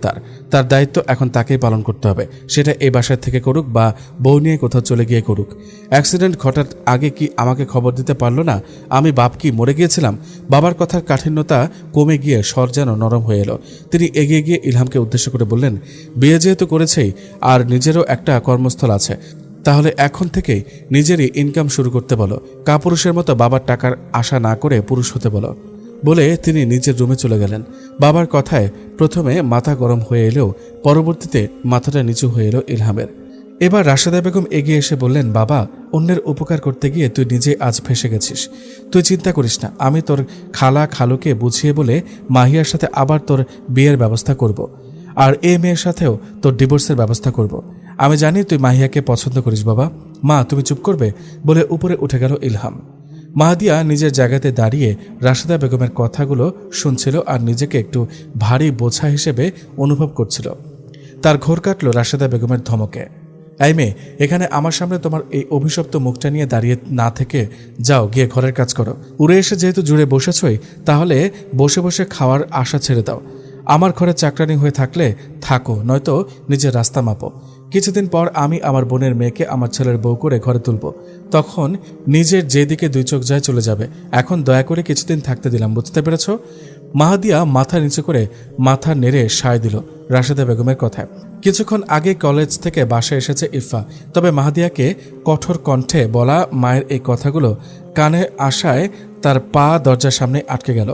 তার দায়িত্ব এখন তাকেই পালন করতে হবে। সেটা এই বাসায় থেকে করুক বা বউ নিয়ে কোথাও চলে গিয়ে করুক। অ্যাক্সিডেন্ট ঘটার আগে কি আমাকে খবর দিতে পারলো না? আমি বাপ কি মরে গিয়েছিলাম? বাবার কথার কাঠিন্যতা কমে গিয়ে স্বর যেন নরম হয়ে এলো। তিনি এগিয়ে গিয়ে ইলহামকে উদ্দেশ্য করে বললেন, বিয়ে যেহেতু করেছেই আর নিজেরও একটা কর্মস্থল আছে, তাহলে এখন থেকেই নিজেরই ইনকাম শুরু করতে বলো। কাপুরুষের মতো বাবার টাকার আশা না করে পুরুষ হতে বলো। বলে তিনি নিজের রুমে চলে গেলেন। বাবার কথায় প্রথমে মাথা গরম হয়ে এলেও পরবর্তীতে মাথাটা নিচু হয়ে এলো ইলহামের। এবার রাশেদা বেগম এগিয়ে এসে বললেন, বাবা, অন্যের উপকার করতে গিয়ে তুই নিজে আজ ফেসে গেছিস। তুই চিন্তা করিস না, আমি তোর খালুকে বুঝিয়ে বলে মাহিয়ার সাথে আবার তোর বিয়ের ব্যবস্থা করব। আর এই মেয়ের সাথেও তোর ডিভোর্সের ব্যবস্থা করব। আমি জানি তুই মাহিয়াকে পছন্দ করিস বাবা। মা, তুমি চুপ করবে? বলে উপরে উঠে গেল ইলহাম। মাহাদিয়া নিজের জায়গাতে দাঁড়িয়ে রাশেদা বেগমের কথাগুলো শুনছিল আর নিজেকে একটু ভারী বোঝা হিসেবে অনুভব করছিল। তার ঘোর কাটল রাশেদা বেগমের ধমকে। এই মেয়ে, এখানে আমার সামনে তোমার এই অভিশপ্ত মুখটা নিয়ে দাঁড়িয়ে না থেকে যাও, গিয়ে ঘরের কাজ করো। উড়ে এসে যেহেতু জুড়ে বসেছই, তাহলে বসে বসে খাওয়ার আশা ছেড়ে দাও। আমার ঘরে চাকরানি হয়ে থাকলে থাকো, নয়তো নিজের রাস্তা মাপো। কিছুদিন পর আমি আমার বোনের মেয়েকে আমার ছেলের বউ করে ঘরে তুলব। তখন নিজের যেদিকে দুই চোখ যায় চলে যাবে। এখন দয়া করে কিছুদিন থাকতে দিলাম, বুঝতে পেরেছ? মাহাদিয়া মাথা নিচু করে মাথা নেড়ে সায় দিল রাশেদা বেগমের কথায়। কিছুক্ষণ আগে কলেজ থেকে বাসায় এসেছে ইফা, তবে মাহাদিয়াকে কঠোর কণ্ঠে বলা মায়ের এই কথাগুলো কানে আসায় তার পা দরজার সামনে আটকে গেল।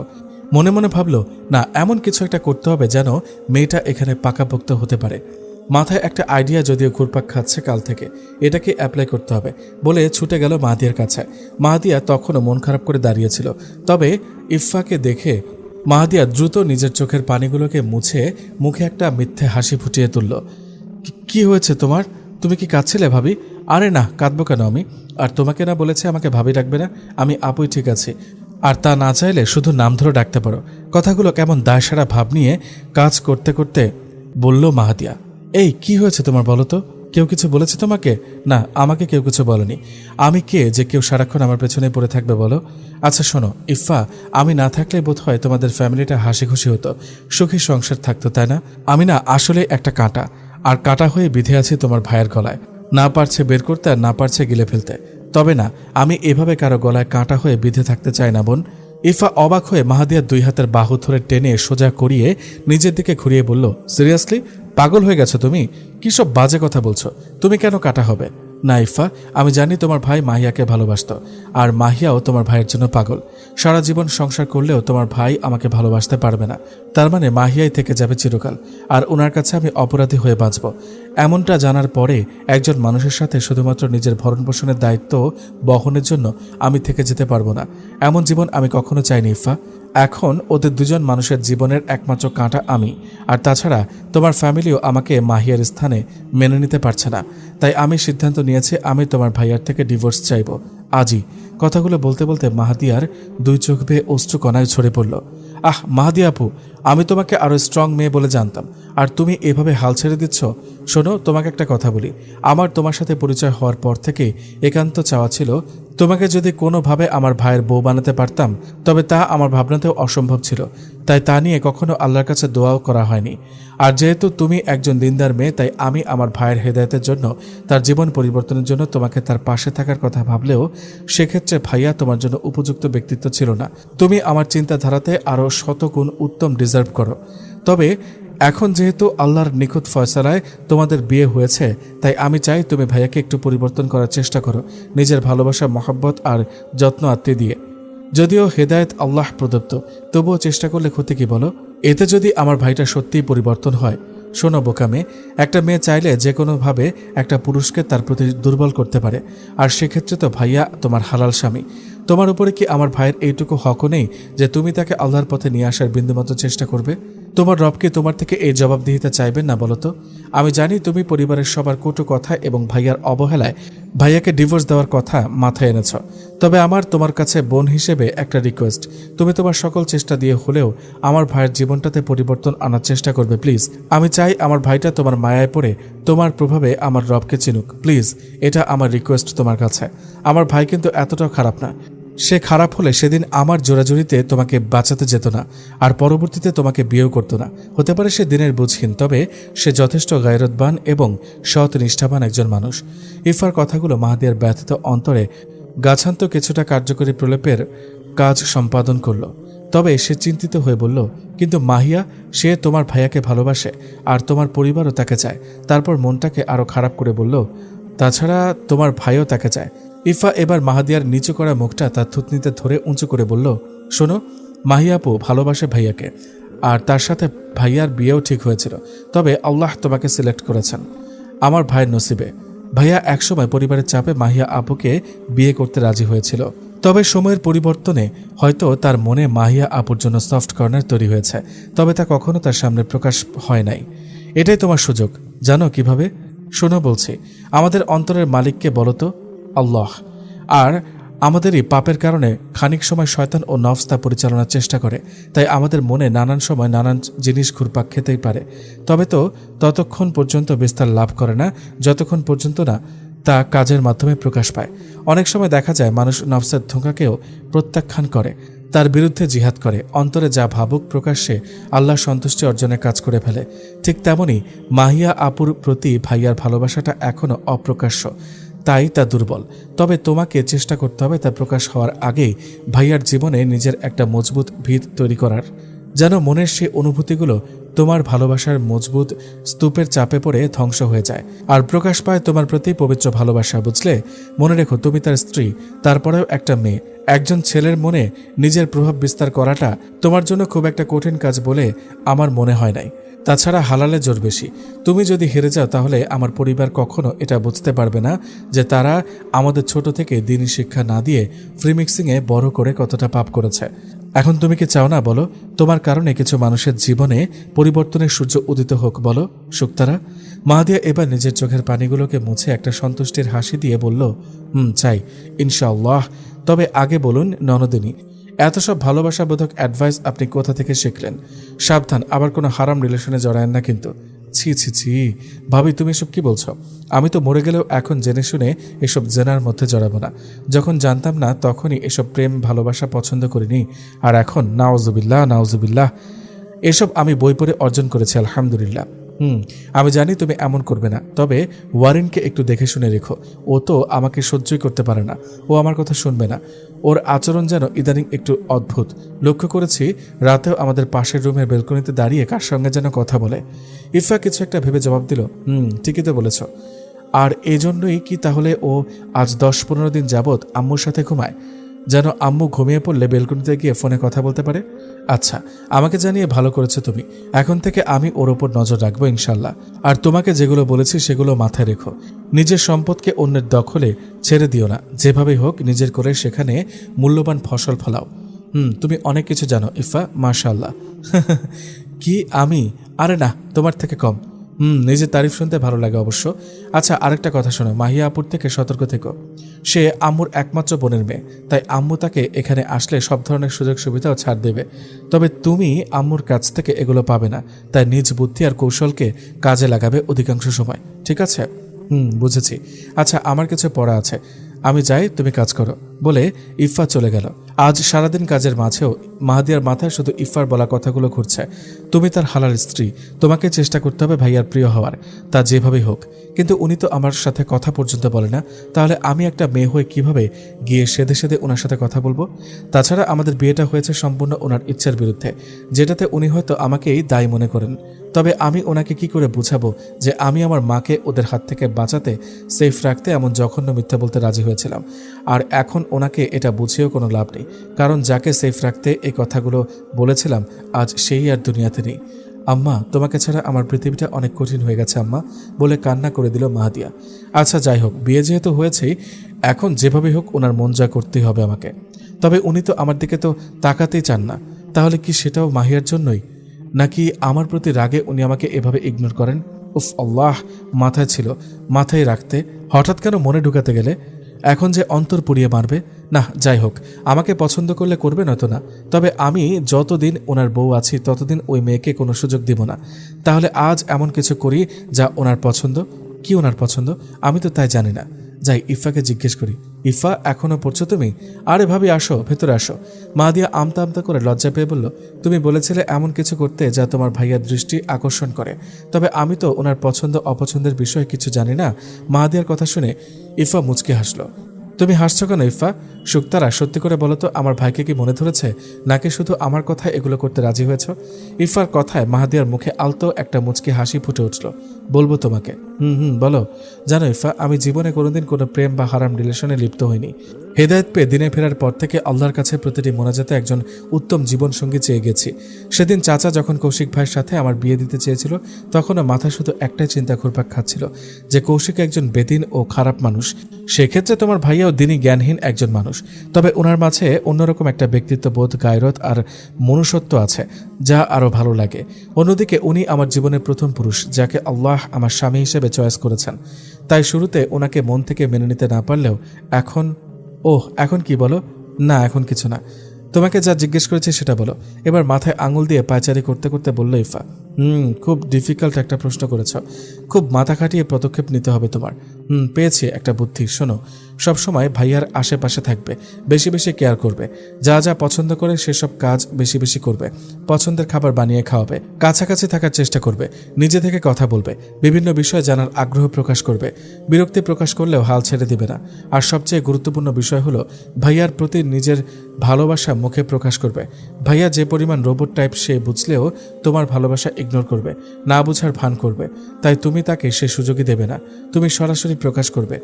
মনে মনে ভাবল, না, এমন কিছু একটা করতে হবে যেন মেয়েটা এখানে পাকাপোক্ত হতে পারে। মাথায় একটা আইডিয়া যদিও ঘুরপাক খাচ্ছে কাল থেকে, এটাকে অ্যাপ্লাই করতে হবে বলে ছুটে গেল মাহাদিয়ার কাছে। মাহাদিয়া তখনও মন খারাপ করে দাঁড়িয়েছিল, তবে ইফাকে দেখে মাহাদিয়া দ্রুত নিজের চোখের পানিগুলোকে মুছে মুখে একটা মিথ্যে হাসি ফুটিয়ে তুলল। কি হয়েছে তোমার? তুমি কি কাঁদছিলে ভাবি? আরে না, কাঁদবো কেন আমি? আর তোমাকে না বলেছে আমাকে ভাবি ডাকবে না? আমি আপুই ঠিক আছে, আর তা না চাইলে শুধু নাম ধরে ডাকতে পারো। কথাগুলো কেমন দায়সারা ভাব নিয়ে কাজ করতে করতে বলল মাহাদিয়া। এই, কি হয়েছে তোমার বলো তো? কেউ কিছু বলেছে তোমাকে? না, আমাকে কেউ কিছু বলেনি। আমি কে যে কেউ সারাক্ষণ আমার পেছনে পড়ে থাকবে বলো? আচ্ছা শোনো ইফা, আমি না থাকলে বোধ হয় তোমাদের ফ্যামিলিটা হাসি খুশি হতো, সুখী সংসার থাকতো, তাই না? আমি না আসলে একটা কাঁটা, আর কাঁটা হয়ে বিধে আছি তোমার ভাইয়ের গলায়। না পারছে বের করতে আর না পারছে গিলে ফেলতে। তবে না, আমি এভাবে কারো গলায় কাঁটা হয়ে বিধে থাকতে চাই না বোন। ইফা অবাক হয়ে মাহাদিয়ার দুই হাতের বাহু ধরে টেনে সোজা করিয়ে নিজের দিকে ঘুরিয়ে বলল, সিরিয়াসলি? পাগল হয়ে গেছো তুমি? কি সব বাজে কথা বলছো? তুমি কেন কাটা হবে? না ইফা, আমি জানি তোমার ভাই মাহিয়াকে ভালোবাসত, আর মাহিয়াও তোমার ভাইয়ের জন্য পাগল। সারা জীবন সংসার করলেও তোমার ভাই আমাকে ভালোবাসতে পারবে না। তার মানে মাহিয়াই থেকে যাবে চিরকাল, আর ওনার কাছে আমি অপরাধী হয়ে বাঁচব। এমনটা জানার পরে একজন মানুষের সাথে শুধুমাত্র নিজের ভরণ পোষণের দায়িত্ব বহনের জন্য আমি থেকে যেতে পারবো না। এমন জীবন আমি কখনো চাইনি ইফা। এখন ওদের দুজন মানুষের জীবনের একমাত্র কাঁটা আমি, আর তাছাড়া তোমার ফ্যামিলিও আমাকে মাহিয়ার স্থানে মেনে নিতে পারছে না। তাই আমি সিদ্ধান্ত নিয়েছি আমি তোমার ভাইয়ার থেকে ডিভোর্স চাইব আজই। কথাগুলো বলতে বলতে মাহাদিয়ার দুই চোখ বেয়ে অশ্রু কণায় ছড়ে পড়ল। আহ মাহাদিয়া আপু, আমি তোমাকে আরো স্ট্রং মেয়ে বলে জানতাম, আর তুমি এভাবে হাল ছেড়ে দিচ্ছ। শোনো, তোমাকে একটা কথা বলি, আমার তোমার সাথে পরিচয় হওয়ার পর থেকে একান্ত চাওয়া ছিল তোমাকে যদি কোনোভাবে আমার ভাইয়ের বউ বানাতে পারতাম, তবে তা আমার ভাবনাতেও অসম্ভব ছিল। তাই তা নিয়ে কখনো আল্লাহর কাছে দোয়াও করা হয়নি। আর যেহেতু তুমি একজন দিনদার মেয়ে, তাই আমি আমার ভাইয়ের হেদায়েতের জন্য, তার জীবন পরিবর্তনের জন্য তোমাকে তার পাশে থাকার কথা ভাবলেও সেক্ষেত্রে ভাইয়া তোমার জন্য উপযুক্ত ব্যক্তিত্ব ছিল না। তুমি আমার চিন্তাধারাতে আরও শতগুণ উত্তম ডিজার্ভ করো। তবে এখন যেহেতু আল্লাহর নিখুঁত ফয়সালায় তোমাদের বিয়ে হয়েছে, তাই আমি চাই তুমি ভাইয়াকে একটু পরিবর্তন করার চেষ্টা করো, নিজের ভালোবাসা, মহব্বত আর যত্ন আত্মে দিয়ে। যদিও হেদায়েত আল্লাহ প্রদত্ত, তবুও চেষ্টা করলে ক্ষতি কি বলো? এতে যদি আমার ভাইটা সত্যিই পরিবর্তন হয়। শোনো বোকামে, একটা মেয়ে চাইলে যে কোনোভাবে একটা পুরুষকে তার প্রতি দুর্বল করতে পারে, আর সেক্ষেত্রে তো ভাইয়া তোমার হালাল স্বামী। তোমার উপরে কি আমার ভাইয়ের এইটুকু হকও নেই যে তুমি তাকে আল্লাহর পথে নিয়ে আসার বিন্দুমাত্র চেষ্টা করবে? তোমার রব কি তোমার থেকে এই জবাবদিহিতা চাইবেন না বলো তো? আমি জানি তুমি পরিবারের সবার কটু কথা এবং ভাইয়ার অবহেলায় ভাইয়াকে ডিভোর্স দেওয়ার কথা মাথায় এনেছ। তবে আমার তোমার কাছে বোন হিসেবে একটা রিকোয়েস্ট, তুমি তোমার সকল চেষ্টা দিয়ে হলেও আমার ভাইয়ের জীবনটাতে পরিবর্তন আনার চেষ্টা করবে প্লিজ। আমি চাই আমার ভাইটা তোমার মায়ায় পড়ে তোমার প্রভাবে আমার রবকে চিনুক প্লিজ। এটা আমার রিকোয়েস্ট তোমার কাছে। আমার ভাই কিন্তু এতটাও খারাপ না। সে খারাপ হলে সেদিন আমার জোরাজুরিতে তোমাকে বাঁচাতে যেত না, আর পরবর্তীতে তোমাকে বিয়েও করতো না। হতে পারে সে দিনের বুঝহীন, তবে সে যথেষ্ট গায়রতবান এবং সৎ নিষ্ঠাবান একজন মানুষ। ইফার কথাগুলো মাহাদিয়ার ব্যথিত অন্তরে গাছান্ত কিছুটা কার্যকরী প্রলেপের কাজ সম্পাদন করল। তবে সে চিন্তিত হয়ে বলল, কিন্তু মাহিয়া, সে তোমার ভাইয়াকে ভালোবাসে আর তোমার পরিবারও তাকে চায়। তারপর মনটাকে আরও খারাপ করে বলল, তাছাড়া তোমার ভাইও তাকে চায়। ইফা এবার মাহাদিয়ার নিচু করা মুখটা তার থুতনিতে ধরে উঁচু করে বলল, শোনো, মাহিয়া আপু ভালোবাসে ভাইয়াকে, আর তার সাথে ভাইয়ার বিয়েও ঠিক হয়েছিল। তবে আল্লাহ তোমাকে সিলেক্ট করেছেন আমার ভাইয়ের নসিবে। ভাইয়া একসময় পরিবারের চাপে মাহিয়া আপুকে বিয়ে করতে রাজি হয়েছিল, তবে সময়ের পরিবর্তনে হয়তো তার মনে মাহিয়া আপুর জন্য সফট কর্নার তৈরি হয়েছে, তবে তা কখনো তার সামনে প্রকাশ হয় নাই। এটাই তোমার সুযোগ। জানো কিভাবে? শোনো বলছি, আমাদের অন্তরের মালিককে বলো তো, আল্লাহ। আর আমাদেরই পাপের কারণে খানিক সময় শয়তান ও নফস তা পরিচালনার চেষ্টা করে, তাই আমাদের মনে নানান সময় নানান জিনিস ঘুরপাক খেতেই পারে। তবে তো ততক্ষণ পর্যন্ত বিস্তার লাভ করে না যতক্ষণ পর্যন্ত না তা কাজের মাধ্যমে প্রকাশ পায়। অনেক সময় দেখা যায় মানুষ নফসের ধোঁকাকেও প্রত্যাখ্যান করে, তার বিরুদ্ধে জিহাদ করে, অন্তরে যা ভাবুক প্রকাশ্যে আল্লাহ সন্তুষ্টি অর্জনের কাজ করে ফেলে। ঠিক তেমনি মাহিয়া আপুর প্রতি ভাইয়ার ভালোবাসাটা এখনও অপ্রকাশ্য, তাই তা দুর্বল। তবে তোমাকে চেষ্টা করতে হবে তা প্রকাশ হওয়ার আগেই ভাইয়ার জীবনে নিজের একটা মজবুত ভিত তৈরি করার, যেন মনের সেই অনুভূতিগুলো তোমার ভালোবাসার মজবুত স্তূপের চাপে পড়ে ধ্বংস হয়ে যায় আর প্রকাশ পায় তোমার প্রতি পবিত্র ভালোবাসা। বুঝলে? মনে রেখো, তুমি তার স্ত্রী, তারপরেও একটা মেয়ে। একজন ছেলের মনে নিজের প্রভাব বিস্তার করাটা তোমার জন্য খুব একটা কঠিন কাজ বলে আমার মনে হয় নাই। তাছাড়া হালালে জোর বেশি। তুমি যদি হেরে যাও তাহলে আমার পরিবার কখনো এটা বুঝতে পারবে না যে তারা আমাদের ছোট থেকে দিনী শিক্ষা না দিয়ে ফ্রি মিক্সিংয়ে বড় করে কতটা পাপ করেছে। এখন তুমি কি চাও না বলো, তোমার কারণে কিছু মানুষের জীবনে পরিবর্তনের সূর্য উদিত হোক? বলো শুক্তারা। মাহাদিয়া এবার নিজের চোখের পানিগুলোকে মুছে একটা সন্তুষ্টির হাসি দিয়ে বলল, চাই ইনশাআল্লাহ। তবে আগে বলুন ননদিনী, এত সব ভালোবাসাবোধক অ্যাডভাইস আপনি কোথা থেকে শিখলেন? সাবধান, আবার কোনো হারাম রিলেশনে জড়ায়েন না কিন্তু। ছি ছি ছি ভাবি, তুমি এসব কি বলছো? আমি তো মরে গেলেও এখন জেনে শুনে এসব জেনার মধ্যে জড়াবো না। যখন জানতাম না তখনই এসব প্রেম ভালোবাসা পছন্দ করিনি, আর এখন নাউজুবিল্লাহ নাউজুবিল্লাহ এসব আমি বই পড়ে অর্জন করেছি আলহামদুলিল্লাহ। আমি জানি তুমি এমন করবে না, তবে ওয়ারেনকে একটু দেখে শুনে রেখো। ও তো আমাকে সহ্যই করতে পারে না, ও আমার কথা শুনবে না। ওর আচরণ যেন ইদানিং একটু অদ্ভুত। লক্ষ্য করেছি রাতেও আমাদের পাশের রুমের বেলকনিতে দাঁড়িয়ে কার সঙ্গে যেন কথা বলে। ইফা কিছু একটা ভেবে জবাব দিল, ঠিকই তো বলেছ। আর এজন্যই কি তাহলে ও আজ 10-15 দিন যাবৎ আম্মুর সাথে ঘুমায়, যেন আম্মু ঘুমিয়ে পড়লে বেলকনিতে গিয়ে ফোনে কথা বলতে পারে? আচ্ছা, আমাকে জানিয়ে ভালো করেছো তুমি। এখন থেকে আমি ওর ওপর নজর রাখবো ইনশাল্লাহ। আর তোমাকে যেগুলো বলেছি সেগুলো মাথায় রেখো। নিজের সম্পদকে অন্যের দখলে ছেড়ে দিও না। যেভাবেই হোক নিজের করে সেখানে মূল্যবান ফসল ফলাও। তুমি অনেক কিছু জানো ইফা, মাশাআল্লাহ। কি আমি? আরে না, তোমার থেকে কম। নিজের তারিফ শুনতে ভালো লাগে অবশ্য। আচ্ছা, আরেকটা কথা শোনো, মাহিয়া আপুর থেকে সতর্ক থেকো। সে আম্মুর একমাত্র বোনের মেয়ে, তাই আম্মু তাকে এখানে আসলে সব ধরনের সুযোগ সুবিধাও ছাড় দেবে। তবে তুমি আম্মুর কাছ থেকে এগুলো পাবে না, তাই নিজ বুদ্ধি আর কৌশলকে কাজে লাগাবে অধিকাংশ সময়। ঠিক আছে? বুঝেছি। আচ্ছা, আমার কিছু পড়া আছে, আমি যাই, তুমি কাজ করো বলে ইফা চলে গেল। আজ সারাদিন কাজের মাঝেও মাহাদিয়ার মাথায় শুধু ইফার বলা কথাগুলো ঘুরছে। তুমি তার হালাল স্ত্রী, তোমাকে চেষ্টা করতে হবে ভাইয়ার প্রিয় হওয়ার, তা যেভাবেই হোক। কিন্তু উনি তো আমার সাথে কথা পর্যন্ত বলে না, তাহলে আমি একটা মেয়ে হয়ে কিভাবে গিয়ে সেদে সেদে ওনার সাথে কথা বলবো? তাছাড়া আমাদের বিয়েটা হয়েছে সম্পূর্ণ ওনার ইচ্ছার বিরুদ্ধে, যেটাতে উনি হয়তো আমাকেই দায়ী মনে করেন। তবে আমি ওনাকে কি করে বুঝাবো যে আমি আমার মাকে ওদের হাত থেকে বাঁচাতে, সেফ রাখতে এমন জঘন্য মিথ্যা বলতে রাজি হয়েছিলাম? আর এখন ওনাকে এটা বুঝিয়েও কোনো লাভ নেই, কারণ যাকে সেফ রাখতে এই কথাগুলো বলেছিলাম আজ সেই আর দুনিয়াতে নেই। আম্মা, তোমাকে ছাড়া আমার পৃথিবীটা অনেক কঠিন হয়ে গেছে আম্মা, বলে কান্না করে দিল মাহাদিয়া। আচ্ছা যাই হোক, বিয়ে যেহেতু হয়েছেই, এখন যেভাবে হোক ওনার মন জয় করতেই হবে আমাকে। তবে উনি তো আমার দিকে তো তাকাতেই চান না, তাহলে কি সেটাও মাহিয়ার জন্যই, নাকি আমার প্রতি রাগে উনি আমাকে এভাবে ইগনোর করেন? উফ আল্লাহ, মাথায় ছিল, মাথায় রাখতে হঠাৎ কেন মনে ঢুকাতে গেলে? এখন যে অন্তর পুড়িয়ে মারবে। না যাই হোক, আমাকে পছন্দ করলে করবে, নয়তো না। তবে আমি যতদিন ওনার বউ আছি ততদিন ওই মেয়েকে কোনো সুযোগ দিব না। তাহলে আজ এমন কিছু করি যা ওনার পছন্দ। কি ওনার পছন্দ আমি তো তাই জানি না। যাই ইফাকে জিজ্ঞেস করি। ইফা, এখনো পড়ছো তুমি? আরে ভাবি আসো, ভেতরে আসো। মাহাদিয়া আমতা আমতা করে লজ্জা পেয়ে বলল, তুমি বলেছিলে এমন কিছু করতে যা তোমার ভাইয়ার দৃষ্টি আকর্ষণ করে। তবে আমি তো ওনার পছন্দ অপছন্দের বিষয়ে কিছু জানি না। মাহাদিয়ার কথা শুনে ইফা মুচকি হাসলো। তুমি হাসছো কেন ইফা? শুক্তারা, সত্যি করে বলো তো, আমার ভাইকে কি মনে ধরেছে, নাকি শুধু আমার কথায় এগুলো করতে রাজি হয়েছ? ইফার কথায় মাহাদিয়ার মুখে আলতো একটা মুচকি হাসি ফুটে উঠল। বলবো তোমাকে। বলো। জানো ইফা, আমি জীবনে কোনোদিন কোনো প্রেম বা হারাম রিলেশনে লিপ্ত হইনি। হেদায়েত পেয়ে দিনে ফেরার পর থেকে আল্লাহর কাছে প্রতিটি মোনাজাতে একজন উত্তম জীবনসঙ্গী চেয়ে গেছি। সেদিন চাচা যখন কৌশিক ভাইয়ের সাথে আমার বিয়ে দিতে চেয়েছিল, তখনও মাথায় শুধু একটাই চিন্তা ঘুরপাক খাচ্ছিল যে কৌশিক একজন বেদিন ও খারাপ মানুষ। সেক্ষেত্রে তোমার ভাইয়াও দিনই জ্ঞানহীন একজন মানুষ। তবে ওনার মাঝে অন্যরকম একটা ব্যক্তিত্ববোধ, গায়রত আর মনুষ্যত্ব আছে, যা আরও ভালো লাগে। অন্যদিকে উনি আমার জীবনের প্রথম পুরুষ, যাকে আল্লাহ আমার স্বামী হিসেবে চয়েস করেছেন। তাই শুরুতে ওনাকে মন থেকে মেনে নিতে না পারলেও এখন কি বলো? না এখন কিছু না, তোমাকে যা জিজ্ঞেস করেছি সেটা বলো। এবার মাথায় আঙুল দিয়ে পায়চারি করতে করতে বলল ইফা। খুব ডিফিকাল্ট একটা প্রশ্ন করেছ, খুব মাথা খাটিয়ে পদক্ষেপ নিতে হবে তোমার। পেয়েছি একটা বুদ্ধি, শোনো। সবসময় ভাইয়ার আশেপাশে থাকবে, বেশি বেশি কেয়ার করবে, যা যা পছন্দ করে সেসব কাজ বেশি বেশি করবে, পছন্দের খাবার বানিয়ে খাওয়াবে, কাছাকাছি থাকার চেষ্টা করবে, নিজে থেকে কথা বলবে, বিভিন্ন বিষয়ে জানার আগ্রহ প্রকাশ করবে, বিরক্তি প্রকাশ করলেও হাল ছেড়ে দিবে না। আর সবচেয়ে গুরুত্বপূর্ণ বিষয় হলো ভাইয়ার প্রতি নিজের ভালোবাসা মুখে প্রকাশ করবে। ভাইয়া যে পরিমাণ রোবট টাইপ সে বুঝলেও তোমার ভালোবাসা ইগনোর করবে, না বুঝার ভান করবে। তাই তুমি তাকে সে সুযোগই দেবে না, তুমি সরাসরি প্রকাশ করবে।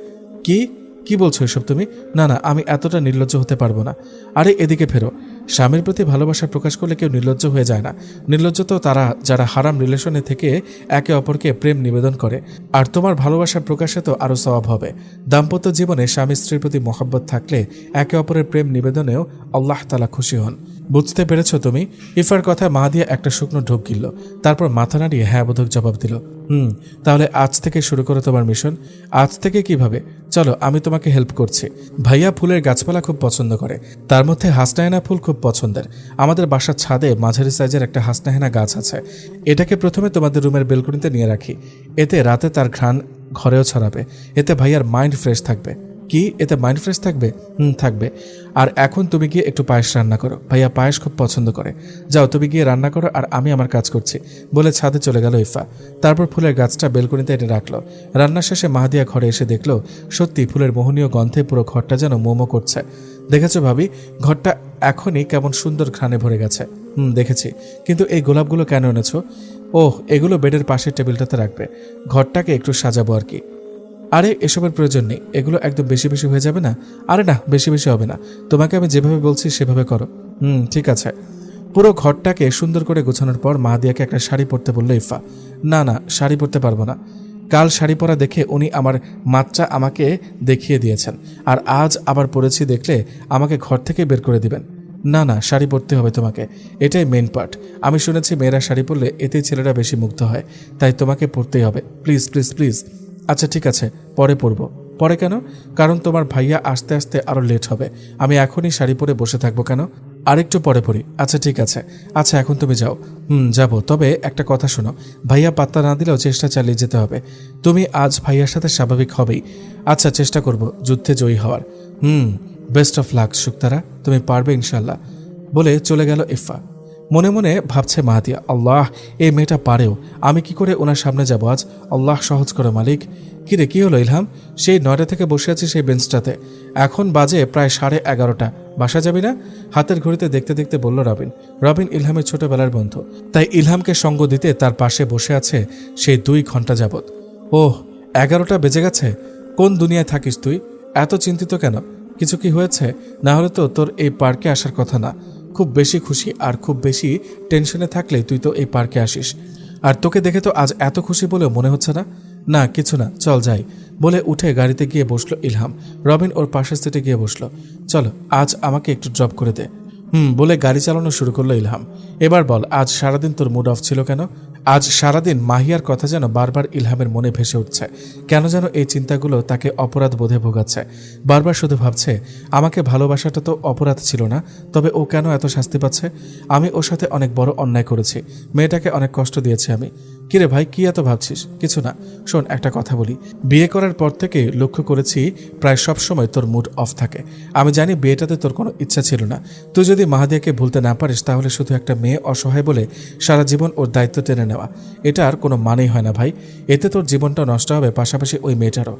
কি বলছো এসব তুমি? না আমি এতটা নির্লজ্জ হতে পারবো না। আরে এদিকে ফেরো। স্বামীর প্রতি ভালোবাসা প্রকাশ করলে কেউ নির্লজ্জ হয়ে যায় না। নির্লজ্জ তো তারা যারা হারাম রিলেশনে থেকে একে অপরকে প্রেম নিবেদন করে। আর তোমার ভালোবাসা প্রকাশে তো আরও সওয়াব হবে। দাম্পত্য জীবনে স্বামী স্ত্রীর প্রতি মহব্বত থাকলে একে অপরের প্রেম নিবেদনেও আল্লাহ তাআলা খুশি হন। বুঝতে পেরেছ তুমি? ইফার কথায় মাহাদিয়া একটা শুকনো ঢোক গিলল, তারপর মাথা নাড়িয়ে হ্যাঁ বোধক জবাব দিল। তাহলে আজ থেকে শুরু করো তোমার মিশন। আজ থেকে কিভাবে? চলো আমি তোমাকে হেল্প করছি। ভাইয়া ফুলের গাছপালা খুব পছন্দ করে, তার মধ্যে হাসনাহেনা ফুল খুব পছন্দের। আমাদের বাসার ছাদে মাঝারি সাইজের একটা হাসনাহেনা গাছ আছে। এটাকে প্রথমে তোমাদের রুমের বেলকনিতে নিয়ে রাখি, এতে রাতে তার ঘ্রাণ ঘরেও ছড়াবে। এতে ভাইয়ার মাইন্ড ফ্রেশ থাকবে। কি এতে মাইন্ড ফ্রেশ থাকবে? থাকবে। আর এখন তুমি গিয়ে একটু পায়েস রান্না করো, ভাইয়া পায়েস খুব পছন্দ করে। যাও তুমি গিয়ে রান্না করো, আর আমি আমার কাজ করছি, বলে ছাদে চলে গেল ইফা। তারপর ফুলের গাছটা বেলকনিতে এনে রাখলো। রান্না শেষে মাহাদিয়া ঘরে এসে দেখলো সত্যি ফুলের মোহনীয় গন্ধে পুরো ঘরটা যেন মোমো করছে। দেখেছো ভাবি, ঘরটা এখনই কেমন সুন্দর ঘ্রাণে ভরে গেছে। দেখেছি, কিন্তু এই গোলাপগুলো কেন এনেছো? এগুলো বেডের পাশের টেবিলটাতে রাখবে, ঘরটাকে একটু সাজাবো আর কি। আরে এসবের প্রয়োজন নেই, এগুলো একদম বেশি বেশি হয়ে যাবে না। আরে না, বেশি বেশি হবে না, তোমাকে আমি যেভাবে বলছি সেভাবে করো। ঠিক আছে। পুরো ঘরটাকে সুন্দর করে গোছানোর পর মাহাদিয়াকে একটা শাড়ি পরতে বললো ইফা। না শাড়ি পরতে পারবো না। কাল শাড়ি পরা দেখে উনি আমার মাত্রা আমাকে দেখিয়ে দিয়েছেন, আর আজ আবার পরেছি দেখলে আমাকে ঘর থেকে বের করে দিবেন। না শাড়ি পরতে হবে তোমাকে, এটাই মেন পার্ট। আমি শুনেছি মেয়েরা শাড়ি পরলে এতেই ছেলেরা বেশি মুগ্ধ হয়, তাই তোমাকে পরতেই হবে। Please please please. আচ্ছা ঠিক আছে, পরে পরবো। পরে কেন? কারণ তোমার ভাইয়া আসতে আসতে আরও লেট হবে। আমি এখনই শাড়ি পরে বসে থাকবো কেন? আরেকটু পরে পরি। আচ্ছা ঠিক আছে। আচ্ছা এখন তুমি যাও। যাবো, তবে একটা কথা শোনো, ভাইয়া পাত্তা না দিলেও চেষ্টা চালিয়ে যেতে হবে। তুমি আজ ভাইয়ার সাথে স্বাভাবিক হবেই। আচ্ছা চেষ্টা করব যুদ্ধে জয়ী হওয়ার। বেস্ট অফ লাক শুক্তারা, তুমি পারবে ইনশাল্লাহ, বলে চলে গেল ইফা। মনে মনে ভাবছে মাহাদিয়া, আল্লাহ এই মেয়েটা পারেও, আমি কি করে ওনার সামনে যাব আজ? আল্লাহ সহজ করো মালিক। কিরে কি হলো ইলহাম? সেই 9টা থেকে বসে আছি সেই বেঞ্চটাতে, এখন বাজে প্রায় 11:30। বাসা যাবি না? হাতের ঘড়িতে দেখতে দেখতে বলল রবিন ইলহামের ছোটবেলার বন্ধু, তাই ইলহামকে সঙ্গ দিতে তার পাশে বসে আছে সেই 2 ঘন্টা যাবৎ। 11টা বেজে গেছে? কোন দুনিয়ায় থাকিস তুই? এত চিন্তিত কেন? কিছু কি হয়েছে? না হলে তো তোর এই পার্কে আসার কথা না। খুব বেশি খুশি আর খুব বেশি টেনশনে থাকলে তুই তো এই পার্কে আসিস, আর তোকে দেখে তো আজ এত খুশি বলেও মনে হচ্ছে না। না কিছু না, চল যাই বলে উঠে গাড়িতে গিয়ে বসলো ইলহাম। রবিন ওর পাশের সিটে গিয়ে বসলো। চলো আজ আমাকে একটু ড্রপ করে দে। বলে গাড়ি চালানো শুরু করলো ইলহাম। এবার বল, আজ সারাদিন তোর মুড অফ ছিল কেন? আজ সারাদিন মাহিয়ার কথা যেন বারবার ইলহামের মনে ভেসে উঠছে। কেন যেন এই চিন্তাগুলো তাকে অপরাধ বোধে ভোগাচ্ছে। বারবার শুধু ভাবছে, আমাকে ভালোবাসাটা তো অপরাধ ছিল না, তবে ও কেন এত শাস্তি পাচ্ছে? আমি ওর সাথে অনেক বড় অন্যায় করেছি, মেয়েটাকে অনেক কষ্ট দিয়েছি আমি। কিরে ভাই, কি এত ভাবছিস? কিছু না। শোন, একটা কথা বলি, বিয়ে করার পর থেকে লক্ষ্য করেছি প্রায় সব সময় তোর মুড অফ থাকে। আমি জানি বিয়েটাতে তোর কোনো ইচ্ছা ছিল না। তুই যদি মাহাদিয়াকে ভুলতে না পারিস তাহলে শুধু একটা মেয়ে অসহায় বলে সারা জীবন ওর দায়িত্ব টেনে নেওয়া, এটা আর কোনো মানেই হয় না ভাই। এতে তোর জীবনটা নষ্ট হবে, পাশাপাশি ওই মেয়েটারও।